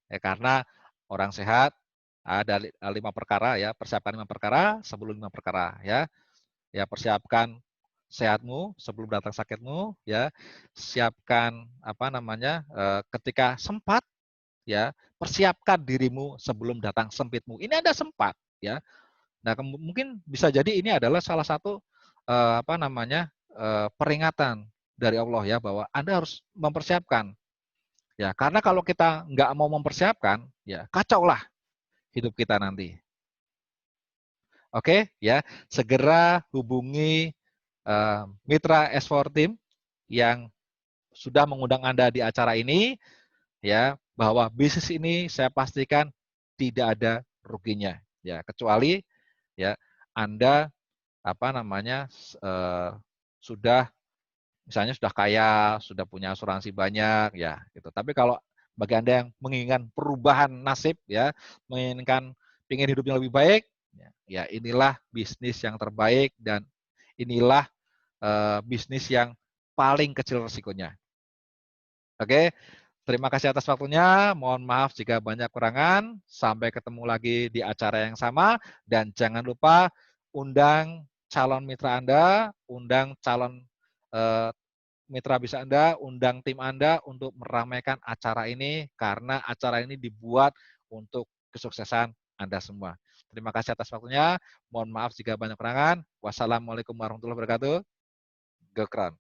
Ya, karena orang sehat ada 5 perkara ya, persiapkan 5 perkara sebelum 5 perkara ya. Ya, persiapkan sehatmu sebelum datang sakitmu ya. Siapkan ketika sempat ya, persiapkan dirimu sebelum datang sempitmu. Ini Anda sempat ya. Nah, mungkin bisa jadi ini adalah salah satu peringatan dari Allah ya bahwa Anda harus mempersiapkan. Ya, karena kalau kita nggak mau mempersiapkan, ya kacaulah hidup kita nanti. Oke, ya, segera hubungi mitra S4 Team yang sudah mengundang Anda di acara ini ya, bahwa bisnis ini saya pastikan tidak ada ruginya ya, kecuali ya Anda sudah misalnya sudah kaya, sudah punya asuransi banyak ya gitu. Tapi kalau bagi Anda yang menginginkan perubahan nasib ya, menginginkan ingin hidupnya lebih baik, ya inilah bisnis yang terbaik dan inilah bisnis yang paling kecil risikonya. Oke, terima kasih atas waktunya. Mohon maaf jika banyak kurangan. Sampai ketemu lagi di acara yang sama. Dan jangan lupa undang calon mitra Anda, undang calon eh, mitra bisnis Anda, undang tim Anda untuk meramaikan acara ini. Karena acara ini dibuat untuk kesuksesan Anda semua. Terima kasih atas waktunya. Mohon maaf jika banyak kurangan. Wassalamualaikum warahmatullahi wabarakatuh. Gekran.